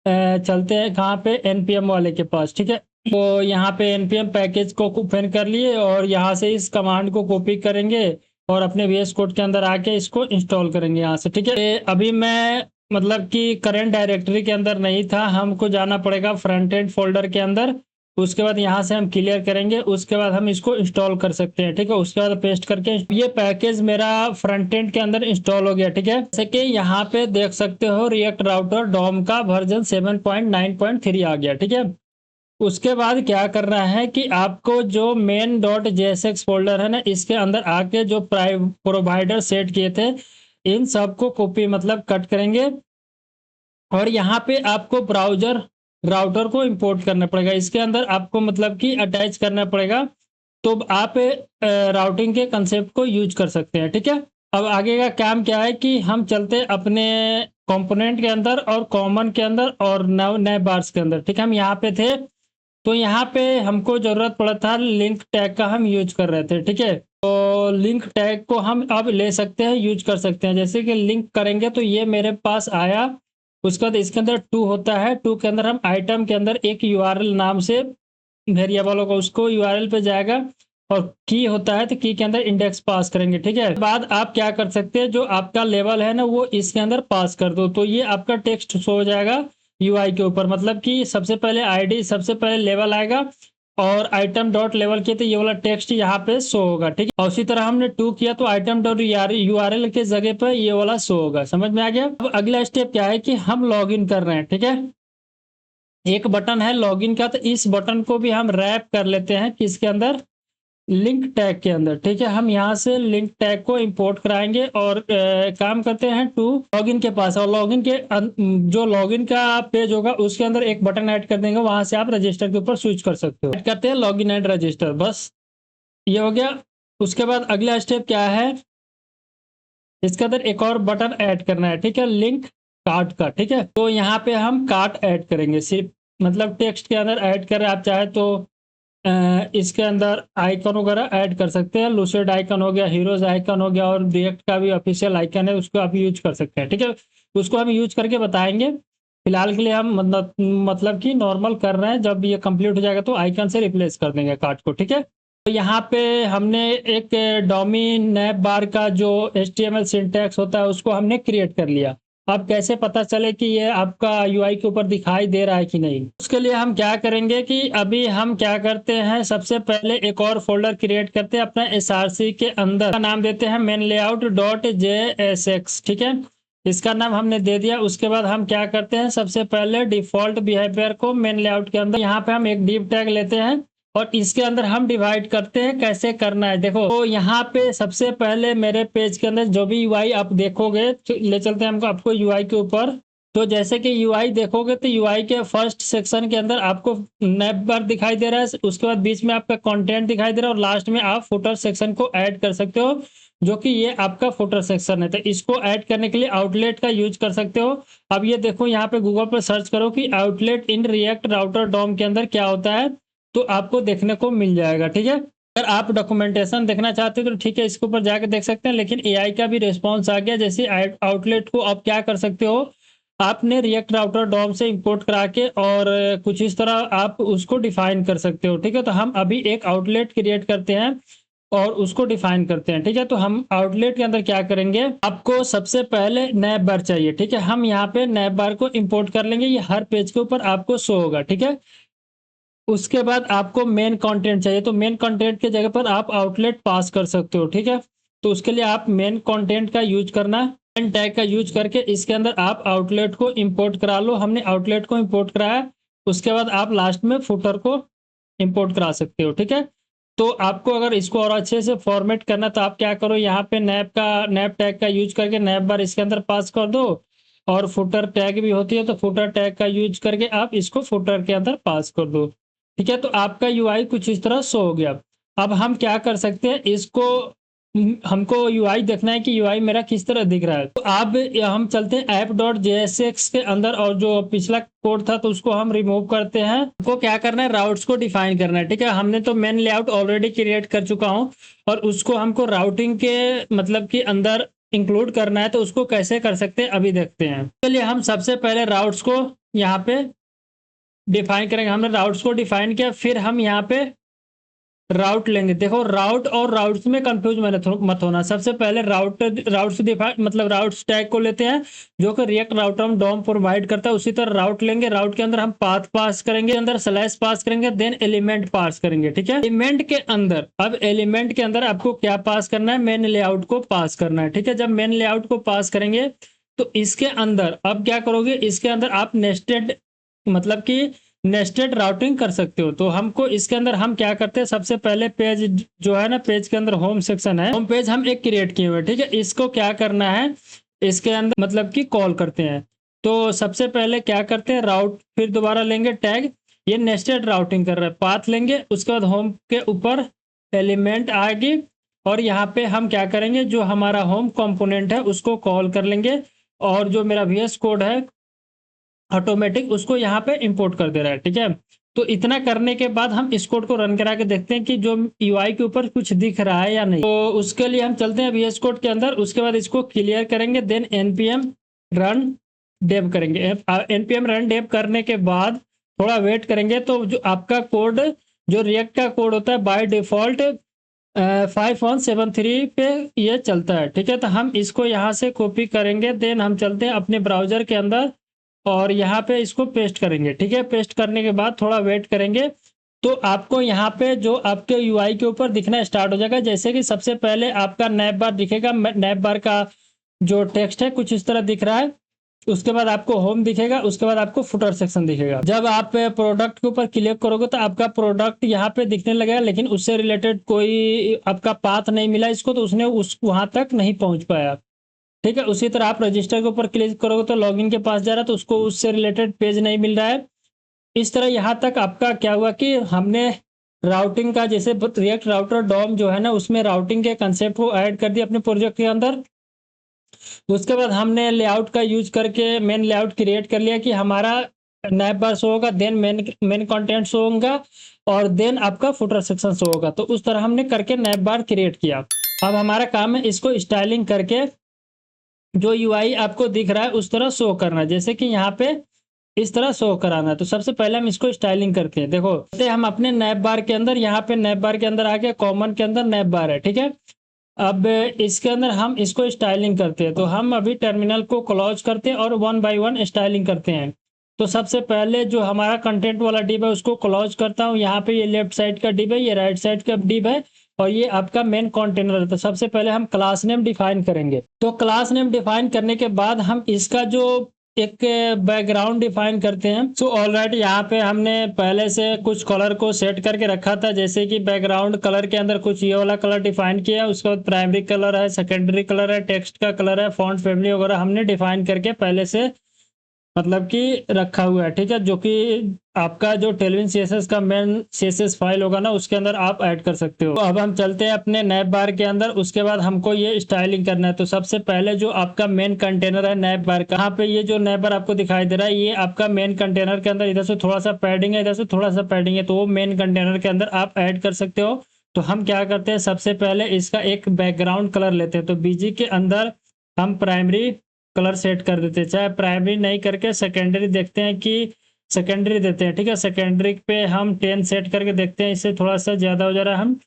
चलते हैं कहाँ पे, एनपीएम वाले के पास, ठीक है। तो यहाँ पे एनपीएम पैकेज को ओपन कर लिए और यहाँ से इस कमांड को कॉपी करेंगे और अपने वीएस कोड के अंदर आके इसको इंस्टॉल करेंगे यहाँ से, ठीक है। अभी मैं मतलब कि करंट डायरेक्टरी के अंदर नहीं था, हमको जाना पड़ेगा फ्रंट एंड फोल्डर के अंदर। उसके बाद यहाँ से हम क्लियर करेंगे, उसके बाद हम इसको इंस्टॉल कर सकते हैं, ठीक है। उसके बाद पेस्ट करके ये पैकेज मेरा फ्रंट एंड के अंदर इंस्टॉल हो गया, ठीक है। जैसे कि यहाँ पे देख सकते हो रिएक्ट राउटर डॉम का वर्जन 7.9.3 आ गया, ठीक है। उसके बाद क्या करना है कि आपको जो मेन डॉट जेएसएक्स फोल्डर है ना, इसके अंदर आके जो प्रोवाइडर सेट किए थे इन सबको कॉपी मतलब कट करेंगे और यहाँ पे आपको ब्राउजर राउटर को इंपोर्ट करना पड़ेगा। इसके अंदर आपको मतलब कि अटैच करना पड़ेगा, तो आप राउटिंग के कंसेप्ट को यूज कर सकते हैं, ठीक है। अब आगे का काम क्या है कि हम चलते हैं अपने कंपोनेंट के अंदर और कॉमन के अंदर और नए बार्स के अंदर, ठीक है। हम यहाँ पे थे तो यहाँ पे हमको जरूरत पड़ा था लिंक टैग का, हम यूज कर रहे थे, ठीक है। तो लिंक टैग को हम अब ले सकते हैं, यूज कर सकते हैं। जैसे कि लिंक करेंगे तो ये मेरे पास आया। उसके बाद इसके अंदर टू होता है, टू के अंदर हम आइटम के अंदर एक यूआरएल नाम से वेरिएबल होगा, उसको यूआरएल पे जाएगा। और की होता है तो की के अंदर इंडेक्स पास करेंगे, ठीक है। बाद आप क्या कर सकते हैं, जो आपका लेवल है ना वो इसके अंदर पास कर दो, तो ये आपका टेक्स्ट शो हो जाएगा यूआई के ऊपर। मतलब कि सबसे पहले आईडी, सबसे पहले लेवल आएगा और आइटम डॉट लेवल किए तो ये वाला टेक्स्ट यहाँ पे शो होगा, ठीक है। और उसी तरह हमने टू किया तो आइटम डॉट यूआरएल के जगह पे ये वाला शो होगा। समझ में आ गया। अब अगला स्टेप क्या है कि हम लॉग इन कर रहे हैं, ठीक है। एक बटन है लॉगिन का, तो इस बटन को भी हम रैप कर लेते हैं किसके अंदर, लिंक टैग के अंदर, ठीक है। हम यहाँ से लिंक टैग को इंपोर्ट कराएंगे और काम करते हैं टू लॉगिन के पास, और लॉगिन के जो लॉगिन का पेज होगा उसके अंदर एक बटन ऐड कर देंगे, वहां से आप रजिस्टर के ऊपर स्विच कर सकते हो। ऐड करते हैं लॉगिन एंड रजिस्टर, बस ये हो गया। उसके बाद अगला स्टेप क्या है इसके अंदर एक और बटन ऐड करना है, ठीक है, लिंक कार्ट का, ठीक है। तो यहाँ पे हम कार्ट ऐड करेंगे, सिर्फ मतलब टेक्स्ट के अंदर ऐड करें। आप चाहे तो इसके अंदर आइकन वगैरह ऐड कर सकते हैं, लूसेड आइकन हो गया, हीरोज आइकन हो गया, और रिएक्ट का भी ऑफिशियल आइकन है, उसको आप यूज कर सकते हैं, ठीक है। उसको हम यूज करके बताएंगे। फिलहाल के लिए हम मतलब कि नॉर्मल कर रहे हैं, जब ये कंप्लीट हो जाएगा तो आइकन से रिप्लेस कर देंगे कार्ड को, ठीक है। तो यहाँ पे हमने एक डॉमी नैप बार का जो HTML सिंटैक्स होता है उसको हमने क्रिएट कर लिया। अब कैसे पता चले कि ये आपका यूआई के ऊपर दिखाई दे रहा है कि नहीं, उसके लिए हम क्या करेंगे कि अभी हम क्या करते हैं, सबसे पहले एक और फोल्डर क्रिएट करते हैं अपना SRC के अंदर, का नाम देते हैं मेन लेआउट डॉट JSX, ठीक है। इसका नाम हमने दे दिया। उसके बाद हम क्या करते हैं, सबसे पहले डिफॉल्ट बिहेवियर को मेन लेआउट के अंदर यहाँ पे हम एक डिव टैग लेते हैं और इसके अंदर हम डिवाइड करते हैं। कैसे करना है देखो, तो यहाँ पे सबसे पहले मेरे पेज के अंदर जो भी यूआई आप देखोगे, तो ले चलते हैं हमको आपको यूआई के ऊपर। तो जैसे कि यूआई देखोगे तो यूआई के फर्स्ट सेक्शन के अंदर आपको नैप बार दिखाई दे रहा है, उसके बाद बीच में आपका कंटेंट दिखाई दे रहा है, और लास्ट में आप फुटर सेक्शन को ऐड कर सकते हो, जो कि ये आपका फुटर सेक्शन है। तो इसको ऐड करने के लिए आउटलेट का यूज कर सकते हो। अब ये देखो, यहाँ पे गूगल पर सर्च करो कि outlet in React Router DOM के अंदर क्या होता है, तो आपको देखने को मिल जाएगा, ठीक है। अगर आप डॉक्यूमेंटेशन देखना चाहते हो तो ठीक है, इसके ऊपर जाकर देख सकते हैं। लेकिन एआई का भी रिस्पॉन्स आ गया। जैसे आउटलेट को आप क्या कर सकते हो, आपने रिएक्ट राउटर डॉम से इंपोर्ट करा के और कुछ इस तरह आप उसको डिफाइन कर सकते हो, ठीक है। तो हम अभी एक आउटलेट क्रिएट करते हैं और उसको डिफाइन करते हैं, ठीक है। तो हम आउटलेट के अंदर क्या करेंगे, आपको सबसे पहले नैप बार चाहिए, ठीक है। हम यहाँ पे नैप बार को इंपोर्ट कर लेंगे, ये हर पेज के ऊपर आपको शो होगा, ठीक है। उसके बाद आपको मेन कंटेंट चाहिए, तो मेन कंटेंट के जगह पर आप आउटलेट पास कर सकते हो, ठीक है। तो उसके लिए आप मेन कंटेंट का यूज करना, मेन टैग का यूज करके इसके अंदर आप आउटलेट को इंपोर्ट करा लो। हमने आउटलेट को इंपोर्ट कराया, उसके बाद आप लास्ट में फुटर को इंपोर्ट करा सकते हो, ठीक है। तो आपको अगर इसको और अच्छे से फॉर्मेट करना तो आप क्या करो, यहाँ पे नैप टैग का यूज करके नैप बार इसके अंदर पास कर दो, और फुटर टैग भी होती है तो फुटर टैग का यूज करके आप इसको फुटर के अंदर पास कर दो, ठीक है। तो आपका यूआई कुछ इस तरह शो हो गया। अब हम क्या कर सकते हैं, इसको हमको यूआई देखना है कि यूआई मेरा किस तरह दिख रहा है। तो अब हम चलते हैं app.jsx के अंदर, और जो पिछला कोड था तो उसको हम रिमूव करते हैं। हमको क्या करना है, राउट्स को डिफाइन करना है, ठीक है। हमने तो मेन लेआउट ऑलरेडी क्रिएट कर चुका हूं, और उसको हमको राउटिंग के मतलब कि अंदर इंक्लूड करना है। तो उसको कैसे कर सकते हैं अभी देखते हैं। चलिए हम सबसे पहले राउट्स को यहाँ पे डिफाइन करेंगे। हमने राउट्स को डिफाइन किया, फिर हम यहाँ पे राउट लेंगे। देखो, राउट और राउट्स में कंफ्यूज मत होना। सबसे पहले राउट्स डिफाइन मतलब राउट्स टैग को लेते हैं, जो कि रिएक्ट राउटर डॉम प्रोवाइड करता है। उसी तरह राउट लेंगे, राउट के अंदर हम पाथ पास करेंगे, अंदर स्लैश पास करेंगे, देन एलिमेंट पास करेंगे, ठीक है। एलिमेंट के अंदर, अब एलिमेंट के अंदर आपको क्या पास करना है, मेन लेआउट को पास करना है, ठीक है। जब मेन लेआउट को पास करेंगे तो इसके अंदर अब क्या करोगे, इसके अंदर आप नेस्टेड मतलब कि नेस्टेड राउटिंग कर सकते हो। तो हमको इसके अंदर हम क्या करते हैं, सबसे पहले पेज जो है ना, पेज के अंदर होम सेक्शन है, होम पेज हम एक क्रिएट किए हुए, ठीक है। इसको क्या करना है, इसके अंदर मतलब कि कॉल करते हैं। तो सबसे पहले क्या करते हैं, राउट, फिर दोबारा लेंगे टैग, ये नेस्टेड राउटिंग कर रहा है, पाथ लेंगे, उसके बाद होम के ऊपर एलिमेंट आएगी, और यहाँ पे हम क्या करेंगे, जो हमारा होम कंपोनेंट है उसको कॉल कर लेंगे, और जो मेरा VS कोड है ऑटोमेटिक उसको यहाँ पे इंपोर्ट कर दे रहा है, ठीक है। तो इतना करने के बाद हम इस कोड को रन करा के देखते हैं कि जो यूआई के ऊपर कुछ दिख रहा है या नहीं। तो उसके लिए हम चलते हैं VS कोड के अंदर, उसके बाद इसको क्लियर करेंगे, देन npm रन डेव करेंगे। npm रन डेव करने के बाद थोड़ा वेट करेंगे, तो जो आपका कोड, जो रिएक्ट का कोड होता है बाय डिफॉल्ट 5173 पे ये चलता है, ठीक है। तो हम इसको यहाँ से कॉपी करेंगे, देन हम चलते हैं अपने ब्राउजर के अंदर और यहाँ पे इसको पेस्ट करेंगे, ठीक है। पेस्ट करने के बाद थोड़ा वेट करेंगे, तो आपको यहाँ पे जो आपके यूआई के ऊपर दिखना स्टार्ट हो जाएगा। जैसे कि सबसे पहले आपका नैप बार दिखेगा, नैप बार का जो टेक्स्ट है कुछ इस तरह दिख रहा है। उसके बाद आपको होम दिखेगा, उसके बाद आपको फुटर सेक्शन दिखेगा। जब आप प्रोडक्ट के ऊपर क्लिक करोगे तो आपका प्रोडक्ट यहाँ पे दिखने लगेगा, लेकिन उससे रिलेटेड कोई आपका पाथ नहीं मिला इसको, तो उसने वहां तक नहीं पहुंच पाया, ठीक है। उसी तरह आप रजिस्टर के ऊपर क्लिक करोगे तो लॉगिन के पास जा रहा है, तो उसको उससे रिलेटेड पेज नहीं मिल रहा है। इस तरह यहाँ तक आपका क्या हुआ कि हमने राउटिंग का, जैसे रिएक्ट राउटर डॉम जो है ना, उसमें राउटिंग के कंसेप्ट को ऐड कर दिया अपने प्रोजेक्ट के अंदर। उसके बाद हमने लेआउट का यूज करके मेन लेआउट क्रिएट कर लिया कि हमारा नैप बार शो होगा, देन मेन कंटेंट शो होगा और देन आपका फुटर सेक्शन शो होगा। तो उस तरह हमने करके नैप बार क्रिएट किया। अब हमारा काम है इसको स्टाइलिंग करके जो यूआई आपको दिख रहा है उस तरह शो करना है, जैसे कि यहाँ पे इस तरह शो कराना है। तो सबसे पहले हम इसको स्टाइलिंग करते हैं। देखो हम अपने नैप बार के अंदर, यहाँ पे नैप बार के अंदर आ गया, कॉमन के अंदर नैप बार है, ठीक है। अब इसके अंदर हम इसको स्टाइलिंग करते हैं। तो हम अभी टर्मिनल को क्लोज करते हैं और वन बाय वन स्टाइलिंग करते हैं। तो सबसे पहले जो हमारा कंटेंट वाला डिव है उसको क्लोज करता हूँ। यहाँ पे ये लेफ्ट साइड का डिव है, ये राइट साइड का डिव है और ये आपका मेन कंटेनर है। तो सबसे पहले हम क्लास नेम डिफाइन करेंगे। तो क्लास नेम डिफाइन करने के बाद हम इसका जो एक बैकग्राउंड डिफाइन करते हैं। सो ऑलराइट, यहाँ पे हमने पहले से कुछ कलर को सेट करके रखा था, जैसे कि बैकग्राउंड कलर के अंदर कुछ ये वाला कलर डिफाइन किया। उसके बाद प्राइमरी कलर है, सेकेंडरी कलर है, टेक्स्ट का कलर है, फॉन्ट फैमिली वगैरह हमने डिफाइन करके पहले से मतलब कि रखा हुआ है, ठीक है। जो कि आपका जो टेलविन सीएसएस का मेन सीएसएस फाइल होगा ना उसके अंदर आप ऐड कर सकते हो। तो अब हम चलते हैं अपने नैप बार के अंदर। उसके बाद हमको ये स्टाइलिंग करना है। तो सबसे पहले जो आपका मेन कंटेनर है नैप बार का, यहाँ पे ये जो नैप बार आपको दिखाई दे रहा है ये आपका मेन कंटेनर के अंदर इधर से थोड़ा सा पैडिंग है, इधर से थोड़ा सा पैडिंग है, तो वो मेन कंटेनर के अंदर आप ऐड कर सकते हो। तो हम क्या करते हैं, सबसे पहले इसका एक बैकग्राउंड कलर लेते हैं। तो बीजी के अंदर हम प्राइमरी कलर सेट कर देते हैं, चाहे प्राइमरी नहीं करके सेकेंडरी देखते हैं कि सेकेंडरी देते हैं, ठीक है। सेकेंडरी पे हम 10 सेट करके देखते हैं, इससे थोड़ा सा ज़्यादा हो जा रहा है, हम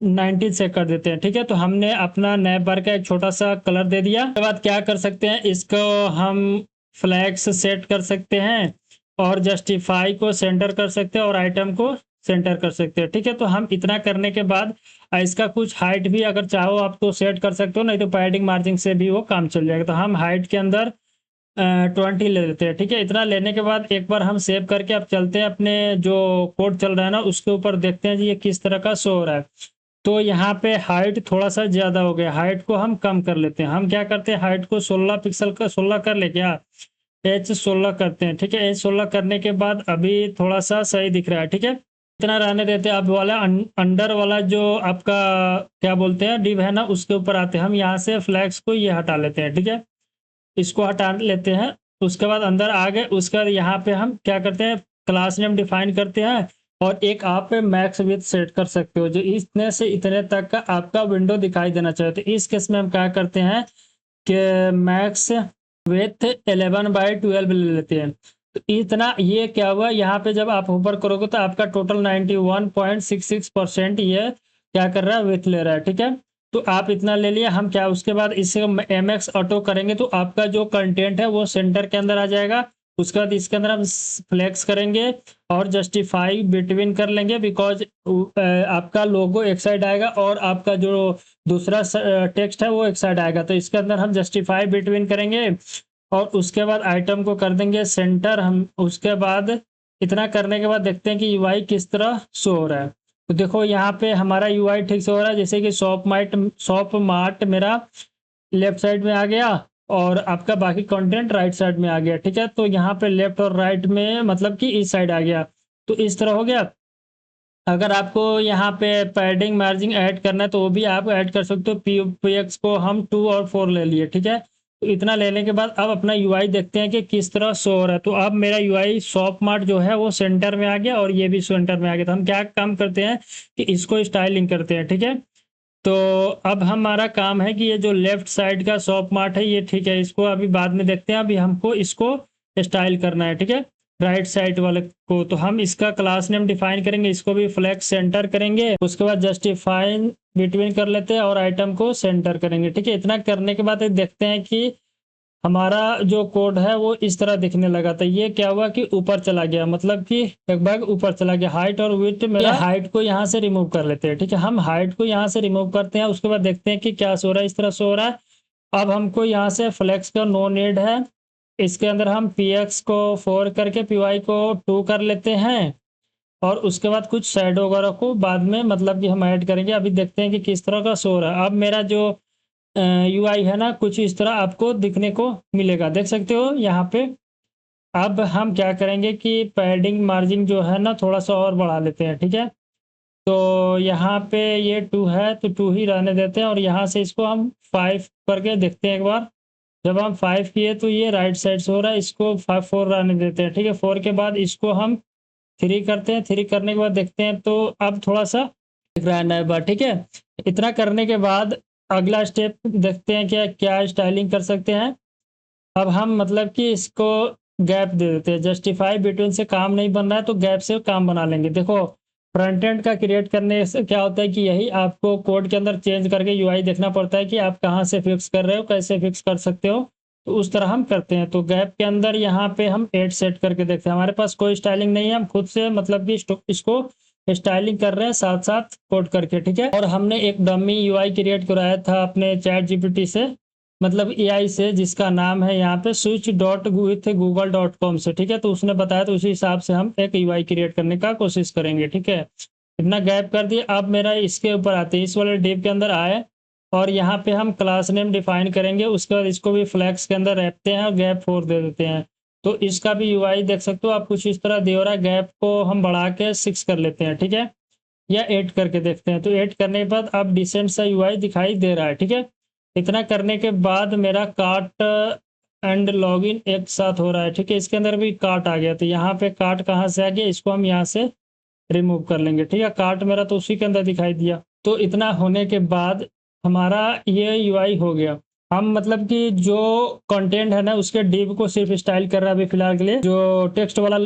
19 सेट कर देते हैं, ठीक है। तो हमने अपना नैप बार का एक छोटा सा कलर दे दिया। उसके बाद क्या कर सकते हैं, इसको हम फ्लैग्स सेट कर सकते हैं और जस्टिफाई को सेंटर कर सकते हैं और आइटम को सेंटर कर सकते हैं, ठीक है। तो हम इतना करने के बाद इसका कुछ हाइट भी अगर चाहो आप तो सेट कर सकते हो, नहीं तो पैडिंग मार्जिन से भी वो काम चल जाएगा। तो हम हाइट के अंदर 20 ले लेते हैं, ठीक है। इतना लेने के बाद एक बार हम सेव करके अब चलते हैं अपने जो कोड चल रहा है ना उसके ऊपर, देखते हैं जी ये किस तरह का शो हो रहा है। तो यहाँ पे हाइट थोड़ा सा ज़्यादा हो गया, हाइट को हम कम कर लेते हैं। हम क्या करते हैं, हाइट को 16 पिक्सल का 16 कर ले, क्या H16 करते हैं, ठीक है। H16 करने के बाद अभी थोड़ा सा सही दिख रहा है, ठीक है। इतना रहने देते हैं। अब वाला अंडर वाला जो आपका क्या बोलते हैं डिव है ना उसके ऊपर आते हैं। हम यहाँ से फ्लैग्स को ये हटा लेते हैं, ठीक है, इसको हटा लेते हैं। उसके बाद अंदर आ गए। उसके बाद यहाँ पे हम क्या करते हैं, क्लास नेम डिफाइन करते हैं और एक आप मैक्स विथ सेट कर सकते हो, जो इतने से इतने तक का आपका विंडो दिखाई देना चाहिए। तो इस केस में हम क्या करते हैं कि मैक्स विथ 11/12 ले लेते हैं। तो इतना ये क्या हुआ, यहाँ पे जब आप ऊपर करोगे तो आपका टोटल 91.66% ये क्या कर रहा है, विथ ले रहा है, ठीक है। तो आप इतना ले लिया। हम क्या उसके बाद इससे MX ऑटो करेंगे तो आपका जो कंटेंट है वो सेंटर के अंदर आ जाएगा। उसके बाद इसके अंदर हम फ्लेक्स करेंगे और जस्टिफाई बिटवीन कर लेंगे, बिकॉज आपका लोगो एक साइड आएगा और आपका जो दूसरा टेक्स्ट है वो एक साइड आएगा। तो इसके अंदर हम जस्टिफाई बिटवीन करेंगे और उसके बाद आइटम को कर देंगे सेंटर। हम उसके बाद इतना करने के बाद देखते हैं कि यूआई किस तरह शो हो रहा है। तो देखो यहाँ पे हमारा यूआई ठीक से हो रहा है, जैसे कि शॉप मार्ट मेरा लेफ्ट साइड में आ गया और आपका बाकी कंटेंट राइट साइड में आ गया, ठीक है। तो यहाँ पे लेफ्ट और राइट में मतलब कि इस साइड आ गया। तो इस तरह हो गया। अगर आपको यहाँ पे पैडिंग मार्जिन ऐड करना है तो वो भी आप ऐड कर सकते हो। PX को हम 2 और 4 ले लिए, ठीक है। तो इतना लेने के बाद अब अपना यूआई देखते हैं कि किस तरह शो हो रहा है। तो अब मेरा यूआई शॉप मार्ट जो है वो सेंटर में आ गया और ये भी सेंटर में आ गया। तो हम क्या काम करते हैं कि इसको स्टाइलिंग करते हैं, ठीक है। तो अब हमारा काम है कि ये जो लेफ्ट साइड का शॉप मार्ट है ये ठीक है, इसको अभी बाद में देखते हैं। अभी हमको इसको स्टाइल करना है, ठीक है, राइट साइड वाले को। तो हम इसका क्लास नेम डिफाइन करेंगे, इसको भी फ्लेक्स सेंटर करेंगे। उसके बाद जस्टिफाइन बिटवीन कर लेते हैं और आइटम को सेंटर करेंगे, ठीक है। इतना करने के बाद देखते हैं कि हमारा जो कोड है वो इस तरह दिखने लगा। तो ये क्या हुआ कि ऊपर चला गया, मतलब कि एक भाग ऊपर चला गया। हाइट और विड्थ मेरा, हाइट को यहाँ से रिमूव कर लेते हैं, ठीक है। हम हाइट को यहाँ से रिमूव करते हैं। उसके बाद देखते हैं कि क्या शो रहा है, इस तरह शो रहा है। अब हमको यहाँ से फ्लेक्स का नो नीड है। इसके अंदर हम PX को 4 करके PY को 2 कर लेते हैं और उसके बाद कुछ शैडो वगैरह को बाद में मतलब कि हम ऐड करेंगे। अभी देखते हैं कि किस तरह का शो रहा है। अब मेरा जो UI है ना कुछ इस तरह आपको दिखने को मिलेगा, देख सकते हो यहाँ पे। अब हम क्या करेंगे कि पैडिंग मार्जिन जो है ना थोड़ा सा और बढ़ा लेते हैं, ठीक है। तो यहाँ पे ये 2 है तो 2 ही रहने देते हैं और यहाँ से इसको हम 5 करके देखते हैं एक बार। जब हम 5 किए तो ये राइट साइड से हो रहा है, इसको 4 आने देते हैं, ठीक है। 4 के बाद इसको हम 3 करते हैं, 3 करने के बाद देखते हैं तो अब थोड़ा सा दिख रहा है नया बार, ठीक है। इतना करने के बाद अगला स्टेप देखते हैं क्या क्या स्टाइलिंग कर सकते हैं। अब हम मतलब कि इसको गैप दे देते हैं, जस्टिफाई बिटवीन से काम नहीं बन रहा है तो गैप से काम बना लेंगे। देखो फ्रंट एंड का क्रिएट करने से क्या होता है कि यही आपको कोड के अंदर चेंज करके यूआई देखना पड़ता है कि आप कहाँ से फिक्स कर रहे हो, कैसे फिक्स कर सकते हो, तो उस तरह हम करते हैं। तो गैप के अंदर यहाँ पे हम 8 सेट करके देखते हैं। हमारे पास कोई स्टाइलिंग नहीं है, हम खुद से मतलब कि इसको स्टाइलिंग कर रहे हैं साथ साथ कोड करके, ठीक है। और हमने एक डमी यूआई क्रिएट कराया था अपने चैट जीपीटी से, मतलब एआई से, जिसका नाम है यहाँ पे स्विच डॉट विथ google.com से, ठीक है। तो उसने बताया तो उसी हिसाब से हम एक यूआई क्रिएट करने का कोशिश करेंगे, ठीक है। इतना गैप कर दिए। अब मेरा इसके ऊपर आते हैं, इस वाले डिव के अंदर आए और यहाँ पे हम क्लास नेम डिफाइन करेंगे। उसके बाद इसको भी फ्लैक्स के अंदर रखते हैं और गैप 4 दे देते हैं। तो इसका भी यूआई देख सकते हो आप, कुछ इस तरह दे रहा है। गैप को हम बढ़ा के 6 कर लेते हैं, ठीक है, या 8 करके देखते हैं। तो 8 करने के बाद अब डिसेंट सा यूआई दिखाई दे रहा है, ठीक है। इतना करने के बाद मेरा कार्ट एंड लॉगिन एक साथ हो रहा है, ठीक है। इसके अंदर भी कार्ट आ गया, तो यहाँ पे कार्ट कहाँ से आ गया, इसको हम यहाँ से रिमूव कर लेंगे, ठीक है। कार्ट मेरा तो उसी के अंदर दिखाई दिया। तो इतना होने के बाद हमारा ये यूआई हो गया। हम मतलब कि जो कंटेंट है ना उसके डिव को सिर्फ स्टाइल कर रहा है अभी फिलहाल के लिए। जो टेक्स्ट वाला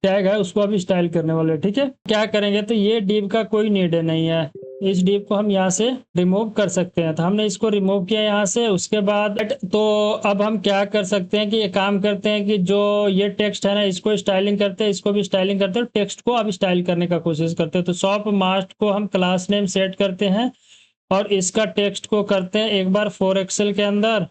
टैग है उसको अभी स्टाइल करने वाले, ठीक है। क्या करेंगे तो ये डिव का कोई नीड नहीं है, इस डिव को हम यहाँ से रिमूव कर सकते हैं। तो हमने इसको रिमूव किया यहाँ से। उसके बाद तो अब हम क्या कर सकते हैं कि ये काम करते हैं कि जो ये टेक्स्ट है ना इसको स्टाइलिंग करते हैं, इसको भी स्टाइलिंग करते हैं, टेक्स्ट को अब स्टाइल करने का कोशिश करते हैं। तो शॉप मास्ट को हम क्लास नेम सेट करते हैं और इसका टेक्स्ट को करते हैं एक बार 4 एक्सेल के अंदर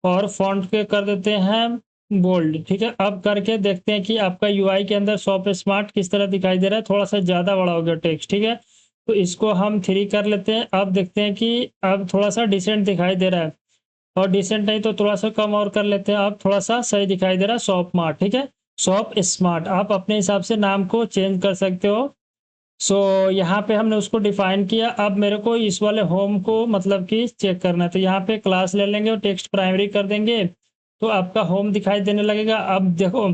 और फॉन्ट के कर देते हैं बोल्ड, ठीक है। अब करके देखते हैं कि आपका यूआई के अंदर शॉप स्मार्ट किस तरह दिखाई दे रहा है। थोड़ा सा ज़्यादा बड़ा हो गया टेक्स्ट, ठीक है। तो इसको हम 3 कर लेते हैं। अब देखते हैं कि अब थोड़ा सा डिसेंट दिखाई दे रहा है, और डिसेंट नहीं तो थोड़ा सा कम और कर लेते हैं। अब थोड़ा सा सही दिखाई दे रहा है शॉप मार्ट, ठीक है। शॉप स्मार्ट आप अपने हिसाब से नाम को चेंज कर सकते हो। सो यहाँ पे हमने उसको डिफाइन किया। अब मेरे को इस वाले होम को मतलब कि चेक करना है, तो यहाँ पे क्लास ले लेंगे और टेक्स्ट प्राइमरी कर देंगे तो आपका होम दिखाई देने लगेगा। अब देखो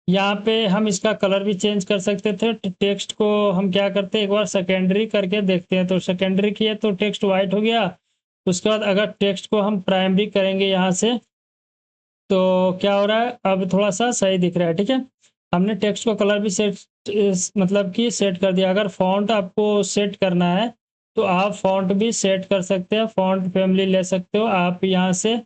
यहाँ पे हम इसका कलर भी चेंज कर सकते थे। टेक्स्ट को हम क्या करते हैं एक बार सेकेंडरी करके देखते हैं। तो सेकेंडरी किए तो टेक्स्ट वाइट हो गया। उसके बाद अगर टेक्स्ट को हम प्राइमरी करेंगे यहाँ से तो क्या हो रहा है, अब थोड़ा सा सही दिख रहा है, ठीक है। हमने टेक्स्ट को कलर भी मतलब कि सेट कर दिया। अगर फॉन्ट आपको सेट करना है तो आप फॉन्ट भी सेट कर सकते हैं, फॉन्ट फैमिली ले सकते हो आप यहाँ से,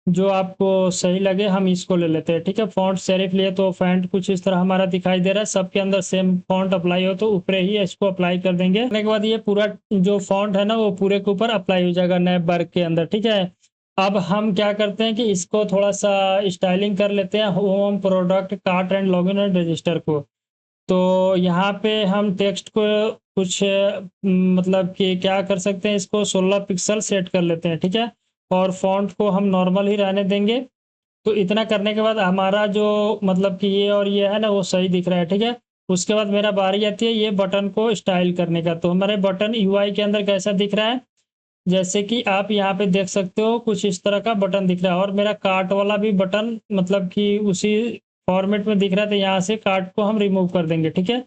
जो आपको सही लगे। हम इसको ले लेते हैं, ठीक है। फॉन्ट सेरिफ लिए तो फॉन्ट कुछ इस तरह हमारा दिखाई दे रहा है। सबके अंदर सेम फॉन्ट अप्लाई हो तो ऊपर ही इसको अप्लाई कर देंगे। करने के बाद ये पूरा जो फॉन्ट है ना वो पूरे के ऊपर अप्लाई हो जाएगा नए वर्क के अंदर, ठीक है। अब हम क्या करते हैं कि इसको थोड़ा सा स्टाइलिंग कर लेते हैं, home product cart and login and register को। तो यहाँ पे हम टेक्स्ट को कुछ मतलब कि क्या कर सकते हैं, इसको 16 पिक्सल सेट कर लेते हैं, ठीक है। और फॉन्ट को हम नॉर्मल ही रहने देंगे। तो इतना करने के बाद हमारा जो मतलब कि ये और ये है ना वो सही दिख रहा है, ठीक है। उसके बाद मेरा बारी आती है ये बटन को स्टाइल करने का। तो हमारे बटन यूआई के अंदर कैसा दिख रहा है, जैसे कि आप यहाँ पे देख सकते हो कुछ इस तरह का बटन दिख रहा है। और मेरा कार्ट वाला भी बटन मतलब कि उसी फॉर्मेट में दिख रहा है। तो यहाँ से कार्ट को हम रिमूव कर देंगे, ठीक है।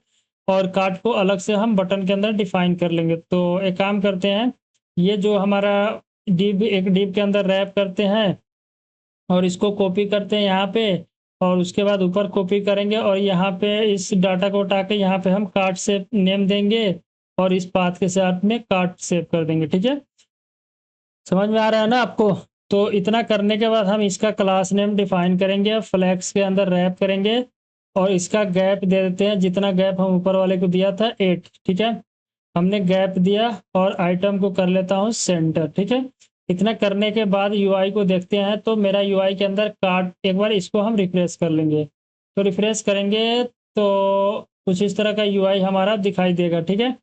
और कार्ट को अलग से हम बटन के अंदर डिफाइन कर लेंगे। तो एक काम करते हैं, ये जो हमारा डिव एक डिव के अंदर रैप करते हैं और इसको कॉपी करते हैं यहाँ पे, और उसके बाद ऊपर कॉपी करेंगे और यहाँ पे इस डाटा को उठा के यहाँ पे हम कार्ट सेव नेम देंगे और इस पाथ के साथ में कार्ट सेव कर देंगे, ठीक है। समझ में आ रहा है ना आपको। तो इतना करने के बाद हम इसका क्लास नेम डिफाइन करेंगे, फ्लैक्स के अंदर रैप करेंगे और इसका गैप दे देते हैं जितना गैप हम ऊपर वाले को दिया था 8, ठीक है। हमने गैप दिया और आइटम को कर लेता हूँ सेंटर, ठीक है। इतना करने के बाद यूआई को देखते हैं। तो मेरा यूआई के अंदर कार्ड एक बार इसको हम रिफ्रेश कर लेंगे। तो रिफ्रेश करेंगे तो कुछ इस तरह का यूआई हमारा दिखाई देगा, ठीक है।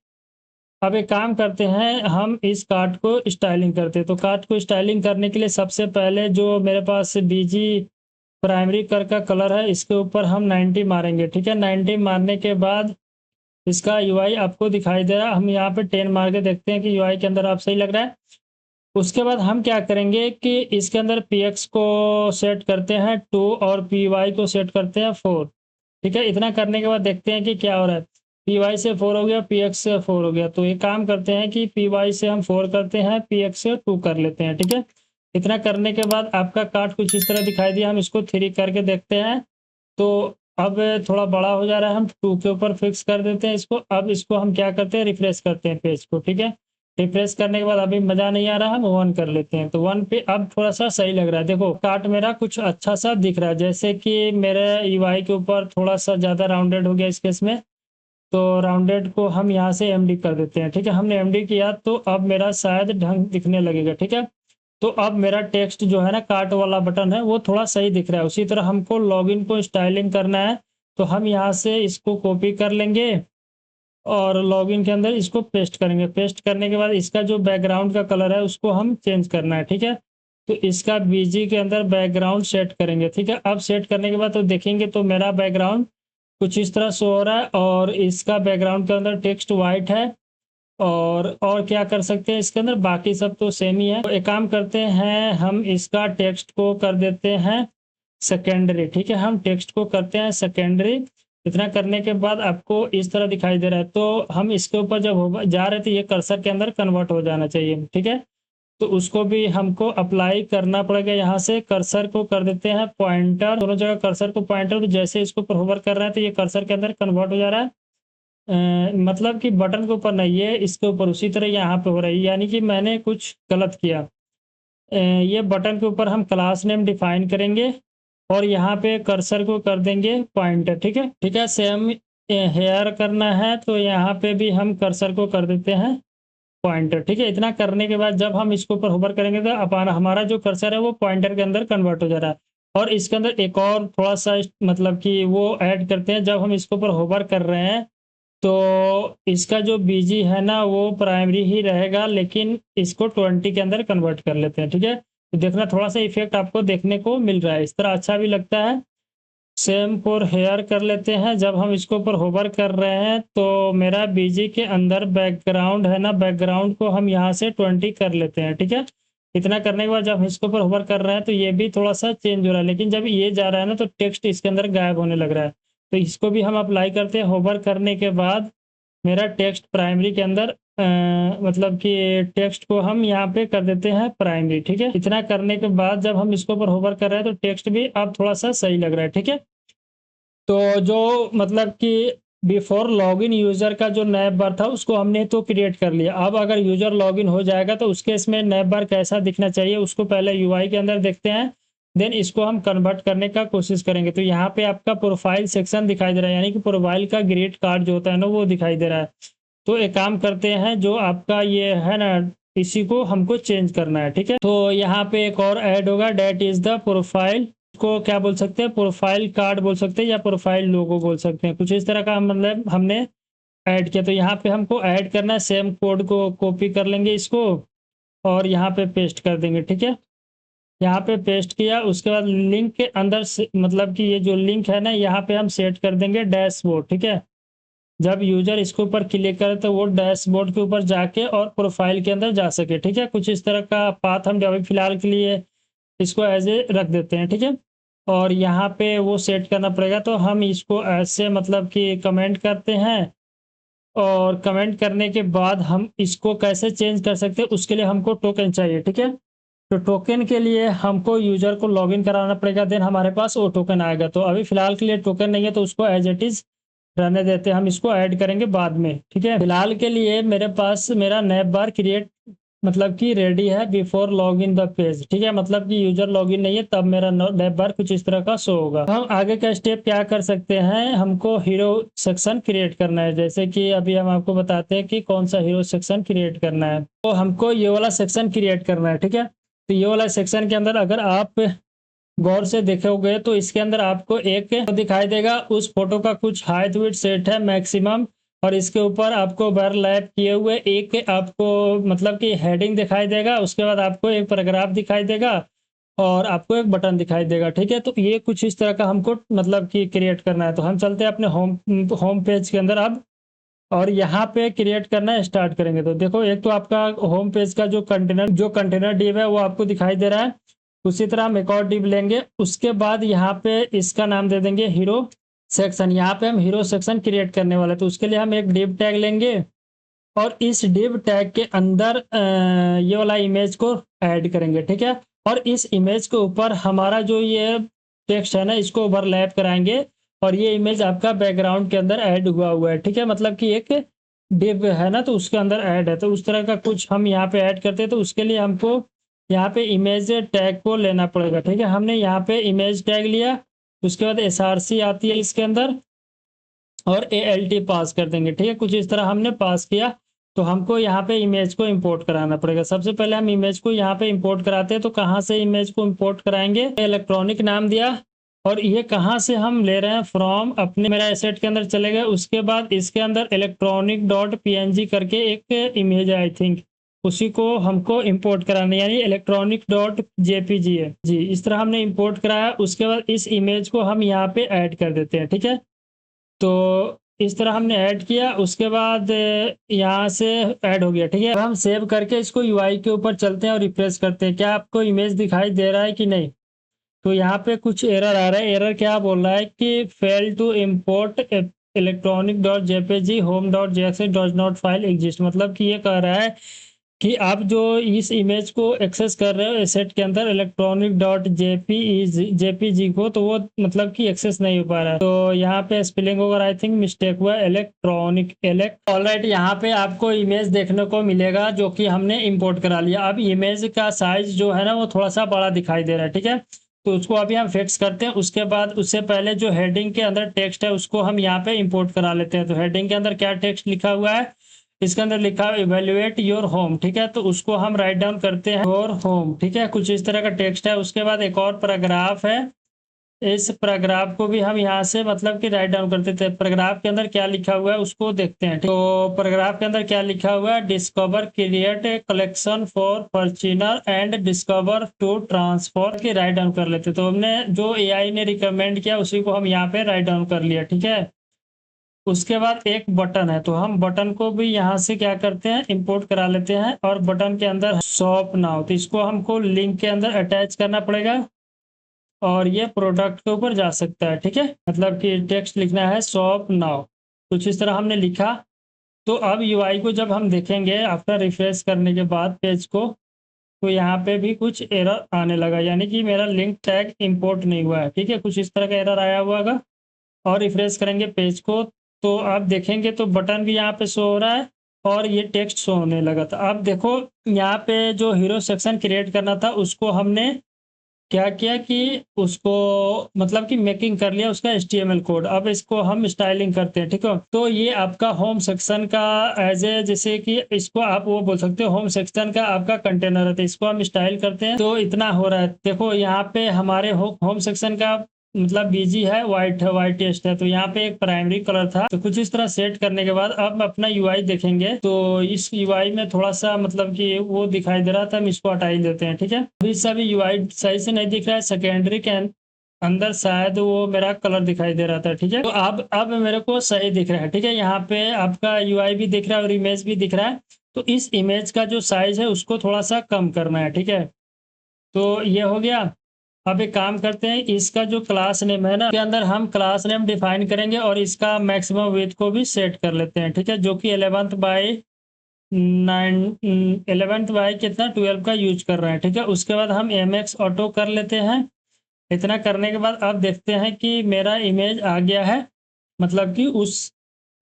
अब एक काम करते हैं, हम इस कार्ड को स्टाइलिंग करते हैं। तो कार्ड को स्टाइलिंग करने के लिए सबसे पहले जो मेरे पास बीजी प्राइमरी कर का कलर है इसके ऊपर हम 90 मारेंगे, ठीक है। 90 मारने के बाद इसका यूआई आपको दिखाई दे रहा है। हम यहाँ पे 10 मार के देखते हैं कि यूआई के अंदर आप सही लग रहा है। उसके बाद हम क्या करेंगे कि इसके अंदर px को सेट करते हैं 2 और py को सेट करते हैं 4। ठीक है, इतना करने के बाद देखते हैं कि क्या हो रहा है। py से 4 हो गया, px से 4 हो गया, तो एक काम करते हैं कि py से हम 4 करते हैं, px से 2 कर लेते हैं। ठीक है, इतना करने के बाद आपका कार्ड कुछ इस तरह दिखाई दिया। हम इसको 3 करके देखते हैं, तो अब थोड़ा बड़ा हो जा रहा है। हम 2 के ऊपर फिक्स कर देते हैं इसको। अब इसको हम क्या करते हैं, रिफ्रेश करते हैं पेज को। ठीक है, रिफ्रेश करने के बाद अभी मज़ा नहीं आ रहा, हम 1 कर लेते हैं, तो 1 पे अब थोड़ा सा सही लग रहा है। देखो कार्ट मेरा कुछ अच्छा सा दिख रहा है, जैसे कि मेरे यूआई के ऊपर थोड़ा सा ज़्यादा राउंडेड हो गया इस केस में, तो राउंडेड को हम यहाँ से एमडी कर देते हैं। ठीक है, हमने एमडी किया तो अब मेरा शायद ढंग दिखने लगेगा। ठीक है, तो अब मेरा टेक्स्ट जो है ना, कार्ट वाला बटन है, वो थोड़ा सही दिख रहा है। उसी तरह हमको लॉगिन को स्टाइलिंग करना है, तो हम यहाँ से इसको कॉपी कर लेंगे और लॉगिन के अंदर इसको पेस्ट करेंगे। पेस्ट करने के बाद इसका जो बैकग्राउंड का कलर है उसको हम चेंज करना है। ठीक है, तो इसका बीजी के अंदर बैकग्राउंड सेट करेंगे। ठीक है, अब सेट करने के बाद तो देखेंगे तो मेरा बैकग्राउंड कुछ इस तरह शो हो रहा है और इसका बैकग्राउंड के अंदर टेक्स्ट वाइट है। और क्या कर सकते हैं इसके अंदर, बाकी सब तो सेम ही है। तो एक काम करते हैं, हम इसका टेक्स्ट को कर देते हैं सेकेंडरी। ठीक है, हम टेक्स्ट को करते हैं सेकेंडरी। इतना करने के बाद आपको इस तरह दिखाई दे रहा है, तो हम इसके ऊपर जब जा रहे थे ये कर्सर के अंदर कन्वर्ट हो जाना चाहिए। ठीक है, तो उसको भी हमको अप्लाई करना पड़ेगा। यहाँ से कर्सर को कर देते हैं पॉइंटर, दोनों जगह कर्सर को पॉइंटर, तो जैसे इसको ऊपर होवर कर रहे हैं तो ये कर्सर के अंदर कन्वर्ट हो जा रहा है। मतलब कि बटन के ऊपर नहीं है, इसके ऊपर। उसी तरह यहाँ पे हो रहा है, यानी कि मैंने कुछ गलत किया। ये बटन के ऊपर हम क्लास नेम डिफाइन करेंगे और यहाँ पे कर्सर को कर देंगे पॉइंटर। ठीक है, ठीक है, सेम हेयर करना है तो यहाँ पे भी हम कर्सर को कर देते हैं पॉइंटर। ठीक है, इतना करने के बाद जब हम इसके ऊपर होवर करेंगे तो अपना हमारा जो कर्सर है वो पॉइंटर के अंदर कन्वर्ट हो जा रहा है। और इसके अंदर एक और थोड़ा सा मतलब कि वो ऐड करते हैं, जब हम इसके ऊपर होवर कर रहे हैं तो इसका जो बीजी है ना वो प्राइमरी ही रहेगा, लेकिन इसको 20 के अंदर कन्वर्ट कर लेते हैं। ठीक है, तो देखना थोड़ा सा इफेक्ट आपको देखने को मिल रहा है, इस तरह अच्छा भी लगता है। सेम फॉर हेयर कर लेते हैं। जब हम इसके ऊपर होवर कर रहे हैं तो मेरा बीजी के अंदर बैकग्राउंड है ना, बैकग्राउंड को हम यहाँ से 20 कर लेते हैं। ठीक है, इतना करने के बाद जब इसके ऊपर होवर कर रहे हैं तो ये भी थोड़ा सा चेंज हो रहा है, लेकिन जब ये जा रहा है ना तो टेक्स्ट इसके अंदर गायब होने लग रहा है। तो इसको भी हम अप्लाई करते हैं। होवर करने के बाद मेरा टेक्स्ट प्राइमरी के अंदर मतलब कि टेक्स्ट को हम यहाँ पे कर देते हैं प्राइमरी। ठीक है, इतना करने के बाद जब हम इसके ऊपर होवर कर रहे हैं तो टेक्स्ट भी अब थोड़ा सा सही लग रहा है। ठीक है, तो जो मतलब कि बिफोर लॉगिन यूजर का जो नैप बार था उसको हमने तो क्रिएट कर लिया। अब अगर यूजर लॉगिन हो जाएगा तो उसके इसमें नैप बार कैसा दिखना चाहिए उसको पहले यूआई के अंदर देखते हैं, देन इसको हम कन्वर्ट करने का कोशिश करेंगे। तो यहाँ पे आपका प्रोफाइल सेक्शन दिखाई दे रहा है, यानी कि प्रोफाइल का ग्रेड कार्ड जो होता है ना वो दिखाई दे रहा है। तो एक काम करते हैं, जो आपका ये है ना इसी को हमको चेंज करना है। ठीक है, तो यहाँ पे एक और ऐड होगा, डेट इज द प्रोफाइल को क्या बोल सकते हैं, प्रोफाइल कार्ड बोल सकते हैं या प्रोफाइल लोगो बोल सकते हैं, कुछ इस तरह का मतलब हमने ऐड किया। तो यहाँ पे हमको ऐड करना है, सेम कोड को कॉपी कर लेंगे इसको और यहाँ पे पेस्ट कर देंगे। ठीक है, यहाँ पे पेस्ट किया, उसके बाद लिंक के अंदर से मतलब कि ये जो लिंक है ना यहाँ पे हम सेट कर देंगे डैशबोर्ड। ठीक है, जब यूजर इसके ऊपर क्लिक करे तो वो डैशबोर्ड के ऊपर जाके और प्रोफाइल के अंदर जा सके। ठीक है, कुछ इस तरह का पाथ हम अभी फिलहाल के लिए इसको एज ए रख देते हैं। ठीक है, और यहाँ पे वो सेट करना पड़ेगा, तो हम इसको ऐसे मतलब कि कमेंट करते हैं और कमेंट करने के बाद हम इसको कैसे चेंज कर सकते हैं उसके लिए हमको टोकन चाहिए। ठीक है, तो टोकन के लिए हमको यूजर को लॉगिन कराना पड़ेगा, देन हमारे पास वो टोकन आएगा। तो अभी फिलहाल के लिए टोकन नहीं है तो उसको एज इट इज रहने देते हैं, हम इसको ऐड करेंगे बाद में। ठीक है, फिलहाल के लिए मेरे पास मेरा नैप बार क्रिएट मतलब कि रेडी है before log in the page. ठीक है, मतलब कि यूजर लॉगिन नहीं है तब मेरा नैप बार कुछ इस तरह का शो होगा। हम आगे का स्टेप क्या कर सकते हैं, हमको हीरो सेक्शन क्रिएट करना है। जैसे कि अभी हम आपको बताते हैं कि कौन सा हीरो सेक्शन क्रिएट करना है। तो हमको ये वाला सेक्शन क्रिएट करना है। ठीक है, तो ये वाला सेक्शन के अंदर अगर आप गौर से देखोगे तो इसके अंदर आपको एक दिखाई देगा, उस फोटो का कुछ हाइट विड्थ सेट है मैक्सिमम, और इसके ऊपर आपको ओवरलैप किए हुए एक आपको मतलब कि हेडिंग दिखाई देगा, उसके बाद आपको एक पैराग्राफ दिखाई देगा और आपको एक बटन दिखाई देगा। ठीक है, तो ये कुछ इस तरह का हमको मतलब कि क्रिएट करना है। तो हम चलते हैं अपने होम पेज के अंदर। अब और यहाँ पे क्रिएट करना स्टार्ट करेंगे तो देखो एक तो आपका होम पेज का जो कंटेनर डिव है वो आपको दिखाई दे रहा है। उसी तरह हम एक और डिव लेंगे, उसके बाद यहाँ पे इसका नाम दे देंगे हीरो सेक्शन। यहाँ पे हम हीरो सेक्शन क्रिएट करने वाले हैं, तो उसके लिए हम एक डिव टैग लेंगे और इस डिव टैग के अंदर ये वाला इमेज को ऐड करेंगे, ठीक है। और इस इमेज के ऊपर हमारा जो ये टेक्स्ट है ना इसको ओवरलैप कराएंगे और ये इमेज आपका बैकग्राउंड के अंदर ऐड हुआ है, ठीक है। मतलब कि एक डिव है ना तो उसके अंदर ऐड है, तो उस तरह का कुछ हम यहाँ पे ऐड करते हैं। तो उसके लिए हमको यहाँ पे इमेज टैग को लेना पड़ेगा, ठीक है। हमने यहाँ पे इमेज टैग लिया, उसके बाद src आती है इसके अंदर और alt पास कर देंगे, ठीक है। कुछ इस तरह हमने पास किया तो हमको यहाँ पे इमेज को इंपोर्ट कराना पड़ेगा। सबसे पहले हम इमेज को यहाँ पे इंपोर्ट कराते हैं, तो कहाँ से इमेज को इंपोर्ट कराएंगे, इलेक्ट्रॉनिक नाम दिया और ये कहाँ से हम ले रहे हैं, फ्रॉम अपने मेरा एसेट के अंदर चले गए। उसके बाद इसके अंदर इलेक्ट्रॉनिक डॉट png करके एक इमेज है आई थिंक, उसी को हमको इंपोर्ट कराना है, यानी इलेक्ट्रॉनिक डॉट जेपीजी है जी। इस तरह हमने इंपोर्ट कराया, उसके बाद इस इमेज को हम यहाँ पे ऐड कर देते हैं, ठीक है। तो इस तरह हमने ऐड किया, उसके बाद यहाँ से ऐड हो गया, ठीक है। अब हम सेव करके इसको यूआई के ऊपर चलते हैं और रिफ्रेश करते हैं, क्या आपको इमेज दिखाई दे रहा है कि नहीं। तो यहाँ पे कुछ एरर आ रहा है। एरर क्या बोल रहा है कि fail to import electronic dot JPG home dot JXS dot not file exist. मतलब कि ये कह रहा है कि आप जो इस इमेज को एक्सेस कर रहे हो एसेट के अंदर इलेक्ट्रॉनिक डॉट जेपीजी को, तो वो मतलब कि एक्सेस नहीं हो पा रहा है। तो यहाँ पे spelling over I think mistake हुआ, इलेक्ट्रॉनिक ऑलराइट। यहाँ पे आपको इमेज देखने को मिलेगा जो कि हमने इंपोर्ट करा लिया। अब इमेज का साइज जो है ना वो थोड़ा सा बड़ा दिखाई दे रहा है, ठीक है। तो उसको अभी हम फिक्स करते हैं। उसके बाद उससे पहले जो हेडिंग के अंदर टेक्स्ट है उसको हम यहाँ पे इंपोर्ट करा लेते हैं। तो हेडिंग के अंदर क्या टेक्स्ट लिखा हुआ है, इसके अंदर लिखा है इवेल्युएट योर होम, ठीक है। तो उसको हम राइट डाउन करते हैं योर होम, ठीक है। कुछ इस तरह का टेक्स्ट है। उसके बाद एक और पैराग्राफ है, इस पैराग्राफ को भी हम यहाँ से मतलब कि राइट डाउन करते थे। पैराग्राफ के अंदर क्या लिखा हुआ है उसको देखते हैं। तो पैराग्राफ के अंदर क्या लिखा हुआ है, discover create a collection for परचेनर एंड डिस्कवर टू ट्रांसफर के राइट डाउन कर लेते। तो हमने जो एआई ने रिकमेंड किया उसी को हम यहाँ पे राइट डाउन कर लिया, ठीक है। उसके बाद एक बटन है, तो हम बटन को भी यहाँ से क्या करते हैं इंपोर्ट करा लेते हैं। और बटन के अंदर शॉप नाउ, तो इसको हमको लिंक के अंदर अटैच करना पड़ेगा और ये प्रोडक्ट के ऊपर जा सकता है, ठीक है। मतलब कि टेक्स्ट लिखना है शॉप नाउ, कुछ इस तरह हमने लिखा। तो अब यूआई को जब हम देखेंगे आफ्टर रिफ्रेश करने के बाद पेज को, तो यहाँ पे भी कुछ एरर आने लगा, यानी कि मेरा लिंक टैग इंपोर्ट नहीं हुआ है, ठीक है। कुछ इस तरह का एरर आया हुआ होगा। और रिफ्रेश करेंगे पेज को तो आप देखेंगे तो बटन भी यहाँ पे शो हो रहा है और ये टेक्स्ट शो होने लगा था। अब देखो यहाँ पे जो हीरो सेक्शन क्रिएट करना था उसको हमने क्या किया कि उसको मतलब कि मेकिंग कर लिया उसका HTML कोड। अब इसको हम स्टाइलिंग करते हैं, ठीक है। तो ये आपका होम सेक्शन का एज ए, जैसे कि इसको आप वो बोल सकते हो होम सेक्शन का आपका कंटेनर है, तो इसको हम स्टाइल करते हैं। तो इतना हो रहा है, देखो यहाँ पे हमारे होम सेक्शन का मतलब बीजी है, वाइट टेस्ट है। तो यहाँ पे एक प्राइमरी कलर था, तो कुछ इस तरह सेट करने के बाद अब अपना यूआई देखेंगे तो इस यूआई में थोड़ा सा मतलब कि वो दिखाई दे रहा था, हम इसको हटा ही देते हैं, ठीक है। अभी से अभी यूआई सही से नहीं दिख रहा है, सेकेंडरी के अंदर शायद वो मेरा कलर दिखाई दे रहा था, ठीक है। तो अब मेरे को सही दिख रहा है, ठीक है। यहाँ पे आपका यूआई भी दिख रहा है और इमेज भी दिख रहा है। तो इस इमेज का जो साइज है उसको थोड़ा सा कम करना है, ठीक है। तो ये हो गया। अब एक काम करते हैं, इसका जो क्लास नेम है ना के अंदर हम क्लास नेम डिफाइन करेंगे और इसका मैक्सिमम विड्थ को भी सेट कर लेते हैं, ठीक है। जो कि 11 बाई कितना 12 का यूज कर रहे हैं, ठीक है। उसके बाद हम MX ऑटो कर लेते हैं। इतना करने के बाद अब देखते हैं कि मेरा इमेज आ गया है मतलब कि उस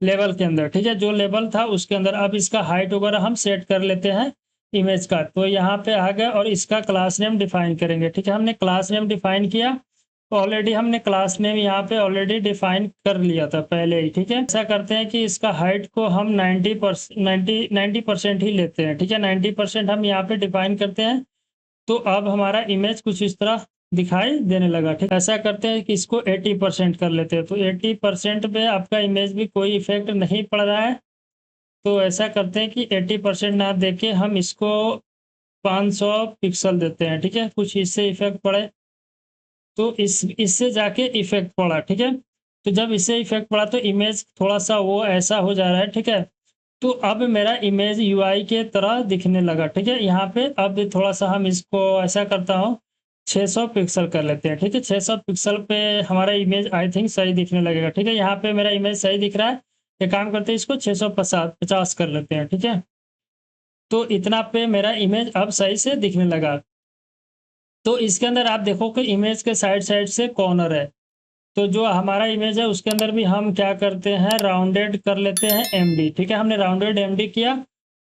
लेवल के अंदर, ठीक है। जो लेवल था उसके अंदर। अब इसका हाइट वगैरह हम सेट कर लेते हैं इमेज का। तो यहाँ पे आ गया और इसका क्लास नेम डिफाइन करेंगे, ठीक है। हमने क्लास नेम डिफाइन किया, तो ऑलरेडी हमने क्लास नेम यहाँ पे ऑलरेडी डिफाइन कर लिया था पहले ही, ठीक है। ऐसा करते हैं कि इसका हाइट को हम 90% ही लेते हैं, ठीक है। 90% हम यहाँ पे डिफाइन करते हैं। तो अब हमारा इमेज कुछ इस तरह दिखाई देने लगा, ठीक। ऐसा करते हैं कि इसको 80% कर लेते हैं। तो 80% पे आपका इमेज भी कोई इफेक्ट नहीं पड़ रहा है। तो ऐसा करते हैं कि 80% ना देके हम इसको 500 पिक्सल देते हैं, ठीक है। कुछ इससे इफेक्ट पड़े तो इससे जाके इफेक्ट पड़ा, ठीक है। तो जब इससे इफेक्ट पड़ा तो इमेज थोड़ा सा वो ऐसा हो जा रहा है, ठीक है। तो अब मेरा इमेज यूआई के तरह दिखने लगा, ठीक है। यहाँ पे अब थोड़ा सा हम इसको ऐसा करता हूँ, 600 पिक्सल कर लेते हैं, ठीक है। 600 पिक्सल पे हमारा इमेज आई थिंक सही दिखने लगेगा, ठीक है। यहाँ पे मेरा इमेज सही दिख रहा है। एक काम करते हैं, इसको 650 कर लेते हैं, ठीक है। तो इतना पे मेरा इमेज अब सही से दिखने लगा। तो इसके अंदर आप देखो कि इमेज के साइड साइड से कॉर्नर है। तो जो हमारा इमेज है उसके अंदर भी हम क्या करते हैं, राउंडेड कर लेते हैं एमडी, ठीक है। हमने राउंडेड एमडी किया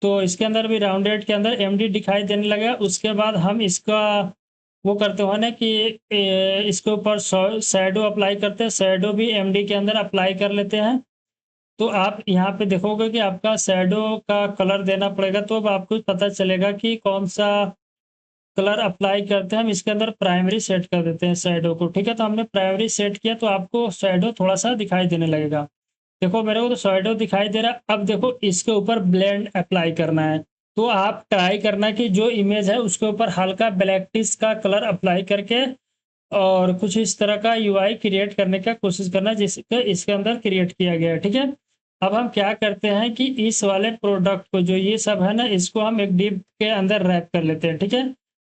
तो इसके अंदर भी राउंडेड के अंदर एमडी दिखाई देने लगा। उसके बाद हम इसका वो करते हो ना कि इसके ऊपर शैडो अप्लाई करते हैं, शैडो भी एमडी के अंदर अप्लाई कर लेते हैं। तो आप यहाँ पे देखोगे कि आपका शैडो का कलर देना पड़ेगा, तो अब आपको पता चलेगा कि कौन सा कलर अप्लाई करते हैं। हम इसके अंदर प्राइमरी सेट कर देते हैं शैडो को, ठीक है। तो हमने प्राइमरी सेट किया तो आपको शैडो थोड़ा सा दिखाई देने लगेगा। देखो मेरे को तो शैडो दिखाई दे रहा है। अब देखो इसके ऊपर ब्लेंड अप्लाई करना है। तो आप ट्राई करना कि जो इमेज है उसके ऊपर हल्का ब्लैक टिश का कलर अप्लाई करके और कुछ इस तरह का यूआई क्रिएट करने का कोशिश करना जिसके इसके अंदर क्रिएट किया गया है, ठीक है। अब हम क्या करते हैं कि इस वाले प्रोडक्ट को जो ये सब है ना, इसको हम एक डिप के अंदर रैप कर लेते हैं, ठीक है।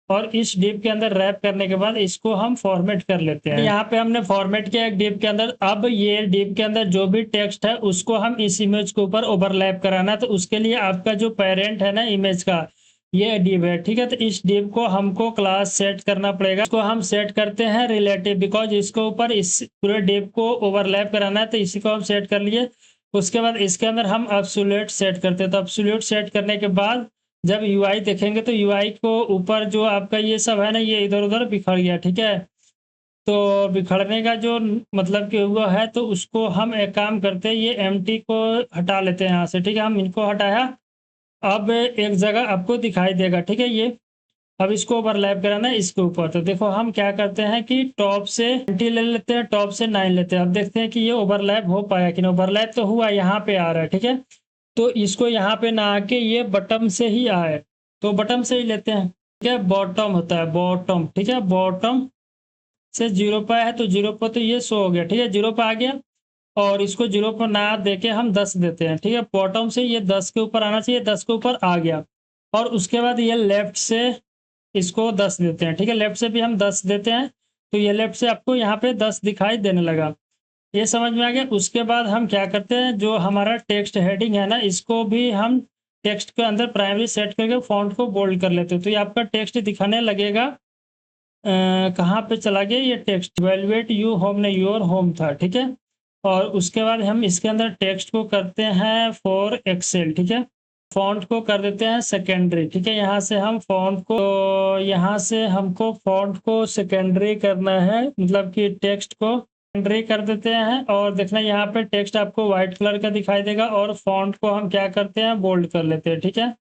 और इस डिप के अंदर रैप करने के बाद इसको हम फॉर्मेट कर लेते हैं। यहाँ पे हमने फॉर्मेट किया एक डिप के अंदर। अब ये डिप के अंदर जो भी टेक्स्ट है उसको हम इस इमेज के ऊपर ओवरलैप कराना है। तो उसके लिए आपका जो पेरेंट है ना इमेज का, ये डिव है, ठीक है। तो इस डिव को हमको क्लास सेट करना पड़ेगा। इसको हम सेट करते हैं रिलेटिव, बिकॉज इसके ऊपर इस पूरे डिव को ओवरलैप कराना है। तो इसी को हम सेट कर लिए। उसके बाद इसके अंदर हम एब्सोल्यूट सेट करते हैं। तो एब्सोल्यूट सेट करने के बाद जब यूआई देखेंगे तो यूआई को ऊपर जो आपका ये सब है ना, ये इधर उधर बिखर गया, ठीक है। तो बिखरने का जो मतलब कि हुआ है, तो उसको हम एक काम करते हैं, ये एम्प्टी को हटा लेते हैं यहाँ से, ठीक है। हम इनको हटाया। अब एक जगह आपको दिखाई देगा, ठीक है। ये अब इसको ओवरलैप कराना है इसके ऊपर। तो देखो हम क्या करते हैं कि टॉप से 20 ले लेते हैं, टॉप से 9 लेते हैं। अब देखते हैं कि ये ओवरलैप हो पाया कि नहीं। ओवरलैप तो हुआ, यहाँ पे आ रहा है, ठीक है। तो इसको यहाँ पे ना आके ये बटम से ही आए, तो बटम से ही लेते हैं, ठीक है। बॉटम होता है, बॉटम, ठीक है। बॉटम से 0 पे है तो 0 पर तो ये शो हो गया, ठीक है। 0 पे आ गया और इसको 0 पर ना देके हम 10 देते हैं, ठीक है। बॉटम से ये 10 के ऊपर आना चाहिए, 10 के ऊपर आ गया। और उसके बाद ये लेफ्ट से इसको 10 देते हैं, ठीक है। लेफ्ट से भी हम 10 देते हैं। तो ये लेफ्ट से आपको यहाँ पे 10 दिखाई देने लगा। ये समझ में आ गया। उसके बाद हम क्या करते हैं, जो हमारा टेक्स्ट हेडिंग है ना, इसको भी हम टेक्स्ट के अंदर प्राइमरी सेट करके फॉन्ट को बोल्ड कर लेते हैं। तो ये आपका टेक्स्ट दिखाने लगेगा। कहाँ पे चला गया ये टेक्स्ट, वेलवेट यू होम ने योर होम था, ठीक है। और उसके बाद हम इसके अंदर टेक्स्ट को करते हैं फॉर एक्सेल, ठीक है। फॉन्ट को कर देते हैं सेकेंडरी, ठीक है। यहाँ से हम फॉन्ट को, यहाँ से हमको फॉन्ट को सेकेंडरी करना है, मतलब कि टेक्स्ट को सेकेंडरी कर देते हैं। और देखना यहाँ पे टेक्स्ट आपको व्हाइट कलर का दिखाई देगा और फॉन्ट को हम क्या करते हैं, बोल्ड कर लेते हैं, ठीक है।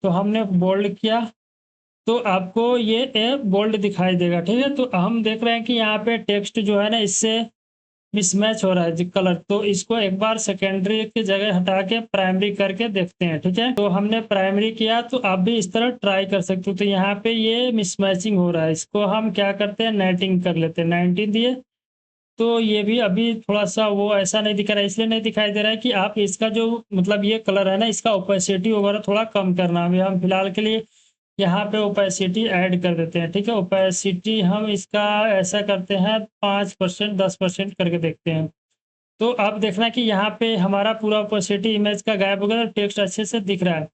तो हमने बोल्ड किया तो आपको ये बोल्ड दिखाई देगा, ठीक है। तो हम देख रहे हैं कि यहाँ पे टेक्स्ट जो है ना, इससे मिसमैच हो रहा है कलर। तो इसको एक बार सेकेंडरी की जगह हटा के प्राइमरी करके देखते हैं, ठीक है। तो हमने प्राइमरी किया, तो आप भी इस तरह ट्राई कर सकते हो। तो यहाँ पे ये मिसमैचिंग हो रहा है, इसको हम क्या करते हैं, नेटिंग कर लेते हैं। 19 दिए तो ये भी अभी थोड़ा सा वो ऐसा नहीं दिख रहा है, इसलिए नहीं दिखाई दे रहा है कि आप इसका जो मतलब ये कलर है ना, इसका ओपेसिटी वगैरह थोड़ा कम करना। अभी हम फिलहाल के लिए यहाँ पे ओपेसिटी ऐड कर देते हैं, ठीक है। ओपेसिटी हम इसका ऐसा करते हैं 5%, 10% करके देखते हैं। तो अब देखना कि यहाँ पे हमारा पूरा ओपेसिटी इमेज का गायब हो गया, तो टेक्स्ट अच्छे से दिख रहा है।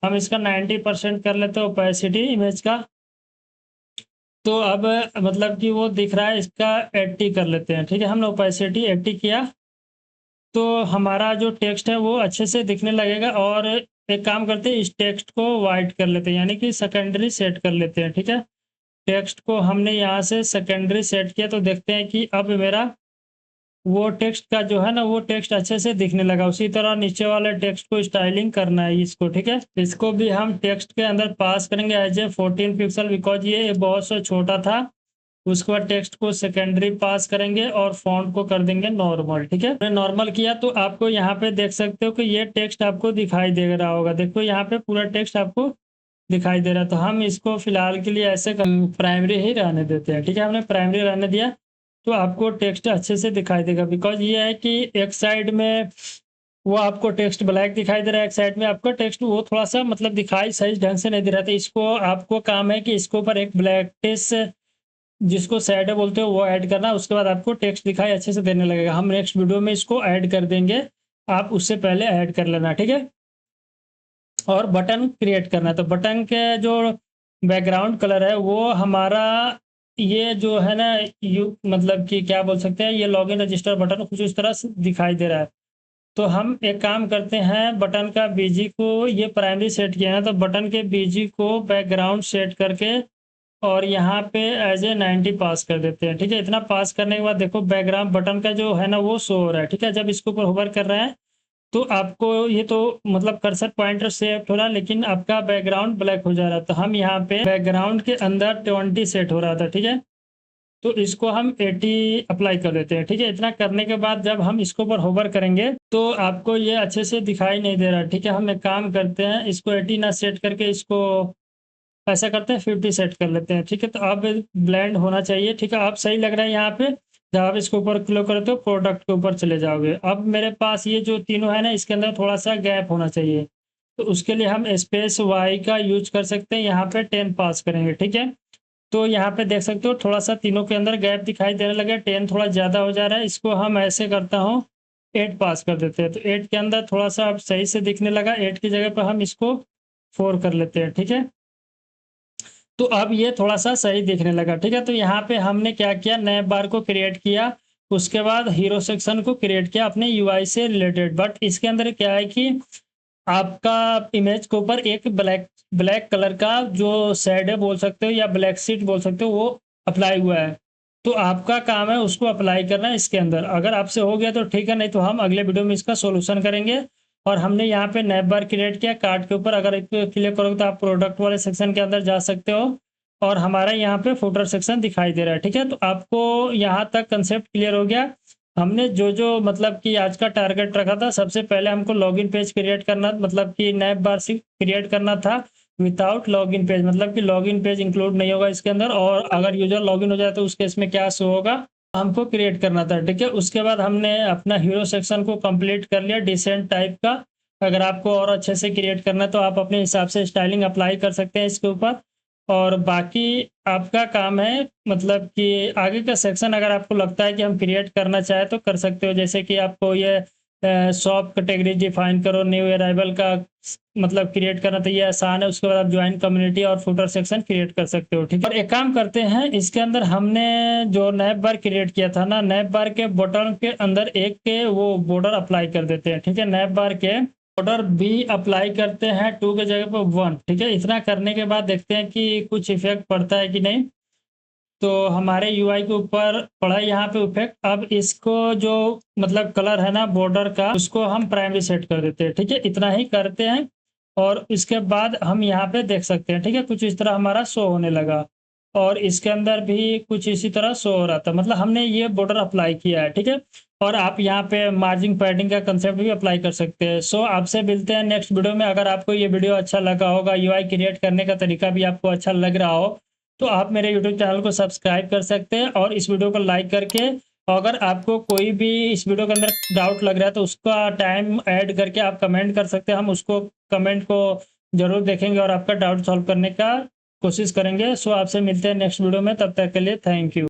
हम इसका 90% कर लेते हैं ओपेसिटी इमेज का। तो अब मतलब कि वो दिख रहा है, इसका 80 कर लेते हैं, ठीक है। हमने ओपेसिटी 80 किया तो हमारा जो टेक्स्ट है वो अच्छे से दिखने लगेगा। और एक काम करते हैं, इस टेक्स्ट को वाइट कर लेते हैं, यानी कि सेकेंडरी सेट कर लेते हैं, ठीक है। टेक्स्ट को हमने यहाँ से सेकेंडरी सेट किया तो देखते हैं कि अब मेरा वो टेक्स्ट का जो है ना, वो टेक्स्ट अच्छे से दिखने लगा। उसी तरह नीचे वाले टेक्स्ट को स्टाइलिंग करना है इसको, ठीक है। इसको भी हम टेक्स्ट के अंदर पास करेंगे एज ए 14 पिक्सल, बिकॉज ये बहुत सा छोटा था। उसके बाद टेक्स्ट को सेकेंडरी पास करेंगे और फॉन्ट को कर देंगे नॉर्मल, ठीक है। मैंने नॉर्मल किया तो आपको यहाँ पे देख सकते हो कि ये टेक्स्ट आपको दिखाई दे रहा होगा। देखो यहाँ पे पूरा टेक्स्ट आपको दिखाई दे रहा है। तो हम इसको फिलहाल के लिए ऐसे प्राइमरी ही रहने देते हैं, ठीक है। हमने प्राइमरी रहने दिया। तो आपको टेक्स्ट अच्छे से दिखाई देगा। बिकॉज ये है कि एक साइड में वो आपको टेक्स्ट ब्लैक दिखाई दे रहा है, एक साइड में आपका टेक्स्ट वो थोड़ा सा मतलब दिखाई सही ढंग से नहीं दे रहा था। इसको आपको काम है कि इसके ऊपर एक ब्लैकिश जिसको शैडो बोलते हो वो ऐड करना, उसके बाद आपको टेक्स्ट दिखाई अच्छे से देने लगेगा। हम नेक्स्ट वीडियो में इसको ऐड कर देंगे, आप उससे पहले ऐड कर लेना, ठीक है। और बटन क्रिएट करना है, तो बटन के जो बैकग्राउंड कलर है वो हमारा ये जो है ना मतलब कि क्या बोल सकते हैं, ये लॉगिन रजिस्टर बटन कुछ इस तरह से दिखाई दे रहा है। तो हम एक काम करते हैं, बटन का बीजी को ये प्राइमरी सेट किया है, तो बटन के बीजी को बैकग्राउंड सेट करके और यहाँ पे एज ए 90 पास कर देते हैं, ठीक है। इतना पास करने के बाद देखो बैकग्राउंड बटन का जो है ना वो शो हो रहा है, ठीक है। जब इसके ऊपर होवर कर रहे हैं तो आपको ये तो मतलब कर्सर पॉइंटर सेट हो रहा है, लेकिन आपका बैकग्राउंड ब्लैक हो जा रहा है। तो हम यहाँ पे बैकग्राउंड के अंदर 20 सेट हो रहा था, ठीक है। तो इसको हम 80 अप्लाई कर देते हैं, ठीक है। इतना करने के बाद जब हम इसके ऊपर होवर करेंगे तो आपको ये अच्छे से दिखाई नहीं दे रहा, ठीक है। हम एक काम करते हैं, इसको 80 ना सेट करके इसको ऐसा करते हैं 50 सेट कर लेते हैं, ठीक है। तो अब ब्लेंड होना चाहिए, ठीक है। अब सही लग रहा है यहाँ पे। जब आप इसके ऊपर क्लिक करते हो प्रोडक्ट के ऊपर चले जाओगे। अब मेरे पास ये जो तीनों है ना इसके अंदर थोड़ा सा गैप होना चाहिए, तो उसके लिए हम स्पेस वाई का यूज कर सकते हैं। यहाँ पे 10 पास करेंगे, ठीक है। तो यहाँ पे देख सकते हो थोड़ा सा तीनों के अंदर गैप दिखाई देने लगे, 10 थोड़ा ज़्यादा हो जा रहा है। इसको हम ऐसे करता हूँ 8 पास कर देते हैं, तो 8 के अंदर थोड़ा सा अब सही से दिखने लगा। 8 की जगह पर हम इसको 4 कर लेते हैं, ठीक है। तो अब ये थोड़ा सा सही दिखने लगा, ठीक है। तो यहाँ पे हमने क्या किया, नए बार को क्रिएट किया, उसके बाद हीरो सेक्शन को क्रिएट किया अपने यूआई से रिलेटेड। बट इसके अंदर क्या है कि आपका इमेज के ऊपर एक ब्लैक ब्लैक कलर का जो शेड बोल सकते हो या ब्लैक शीट बोल सकते हो वो अप्लाई हुआ है। तो आपका काम है उसको अप्लाई करना है इसके अंदर। अगर आपसे हो गया तो ठीक है, नहीं तो हम अगले वीडियो में इसका सोल्यूशन करेंगे। और हमने यहाँ पे नैप बार क्रिएट किया कार्ड के ऊपर, अगर एक क्लिक करोगे तो आप प्रोडक्ट वाले सेक्शन के अंदर जा सकते हो और हमारा यहाँ पे फुटर सेक्शन दिखाई दे रहा है, ठीक है। तो आपको यहाँ तक कंसेप्ट क्लियर हो गया। हमने जो जो मतलब कि आज का टारगेट रखा था, सबसे पहले हमको लॉगिन पेज क्रिएट करना, मतलब कि नैप बार से क्रिएट करना था विदाउट लॉगिन पेज, मतलब कि लॉगिन पेज इंक्लूड नहीं होगा इसके अंदर। और अगर यूजर लॉगिन हो जाए तो उस केस में क्या शो होगा, हमको क्रिएट करना था, ठीक है। उसके बाद हमने अपना हीरो सेक्शन को कंप्लीट कर लिया डिसेंट टाइप का। अगर आपको और अच्छे से क्रिएट करना है तो आप अपने हिसाब से स्टाइलिंग अप्लाई कर सकते हैं इसके ऊपर। और बाकी आपका काम है, मतलब कि आगे का सेक्शन अगर आपको लगता है कि हम क्रिएट करना चाहें तो कर सकते हो। जैसे कि आपको ये शॉप कैटेगरी डिफाइन करो, न्यू अराइवल का मतलब क्रिएट करना, तो ये आसान है। उसके बाद आप ज्वाइन कम्युनिटी और फुटर सेक्शन क्रिएट कर सकते हो, ठीक है। और एक काम करते हैं, इसके अंदर हमने जो नैप बार क्रिएट किया था ना, नैप बार के बटन के अंदर एक के वो बॉर्डर अप्लाई कर देते हैं, ठीक है। नैप बार के बॉर्डर भी अप्लाई करते हैं 2 के जगह पर 1, ठीक है। इतना करने के बाद देखते हैं कि कुछ इफेक्ट पड़ता है कि नहीं। तो हमारे यूआई के ऊपर पड़ा यहाँ पे इफेक्ट। अब इसको जो मतलब कलर है ना बॉर्डर का, उसको हम प्राइमरी सेट कर देते हैं, ठीक है। इतना ही करते हैं और इसके बाद हम यहाँ पे देख सकते हैं, ठीक है, कुछ इस तरह हमारा शो होने लगा। और इसके अंदर भी कुछ इसी तरह शो हो रहा था, मतलब हमने ये बॉर्डर अप्लाई किया है, ठीक है। और आप यहाँ पे मार्जिन पैडिंग का कंसेप्ट भी अप्लाई कर सकते हैं। सो आपसे मिलते हैं नेक्स्ट वीडियो में। अगर आपको ये वीडियो अच्छा लगा होगा, यूआई क्रिएट करने का तरीका भी आपको अच्छा लग रहा हो, तो आप मेरे यूट्यूब चैनल को सब्सक्राइब कर सकते हैं और इस वीडियो को लाइक करके, अगर आपको कोई भी इस वीडियो के अंदर डाउट लग रहा है तो उसका टाइम ऐड करके आप कमेंट कर सकते हैं। हम उसको कमेंट को जरूर देखेंगे और आपका डाउट सॉल्व करने का कोशिश करेंगे। सो आपसे मिलते हैं नेक्स्ट वीडियो में, तब तक के लिए थैंक यू।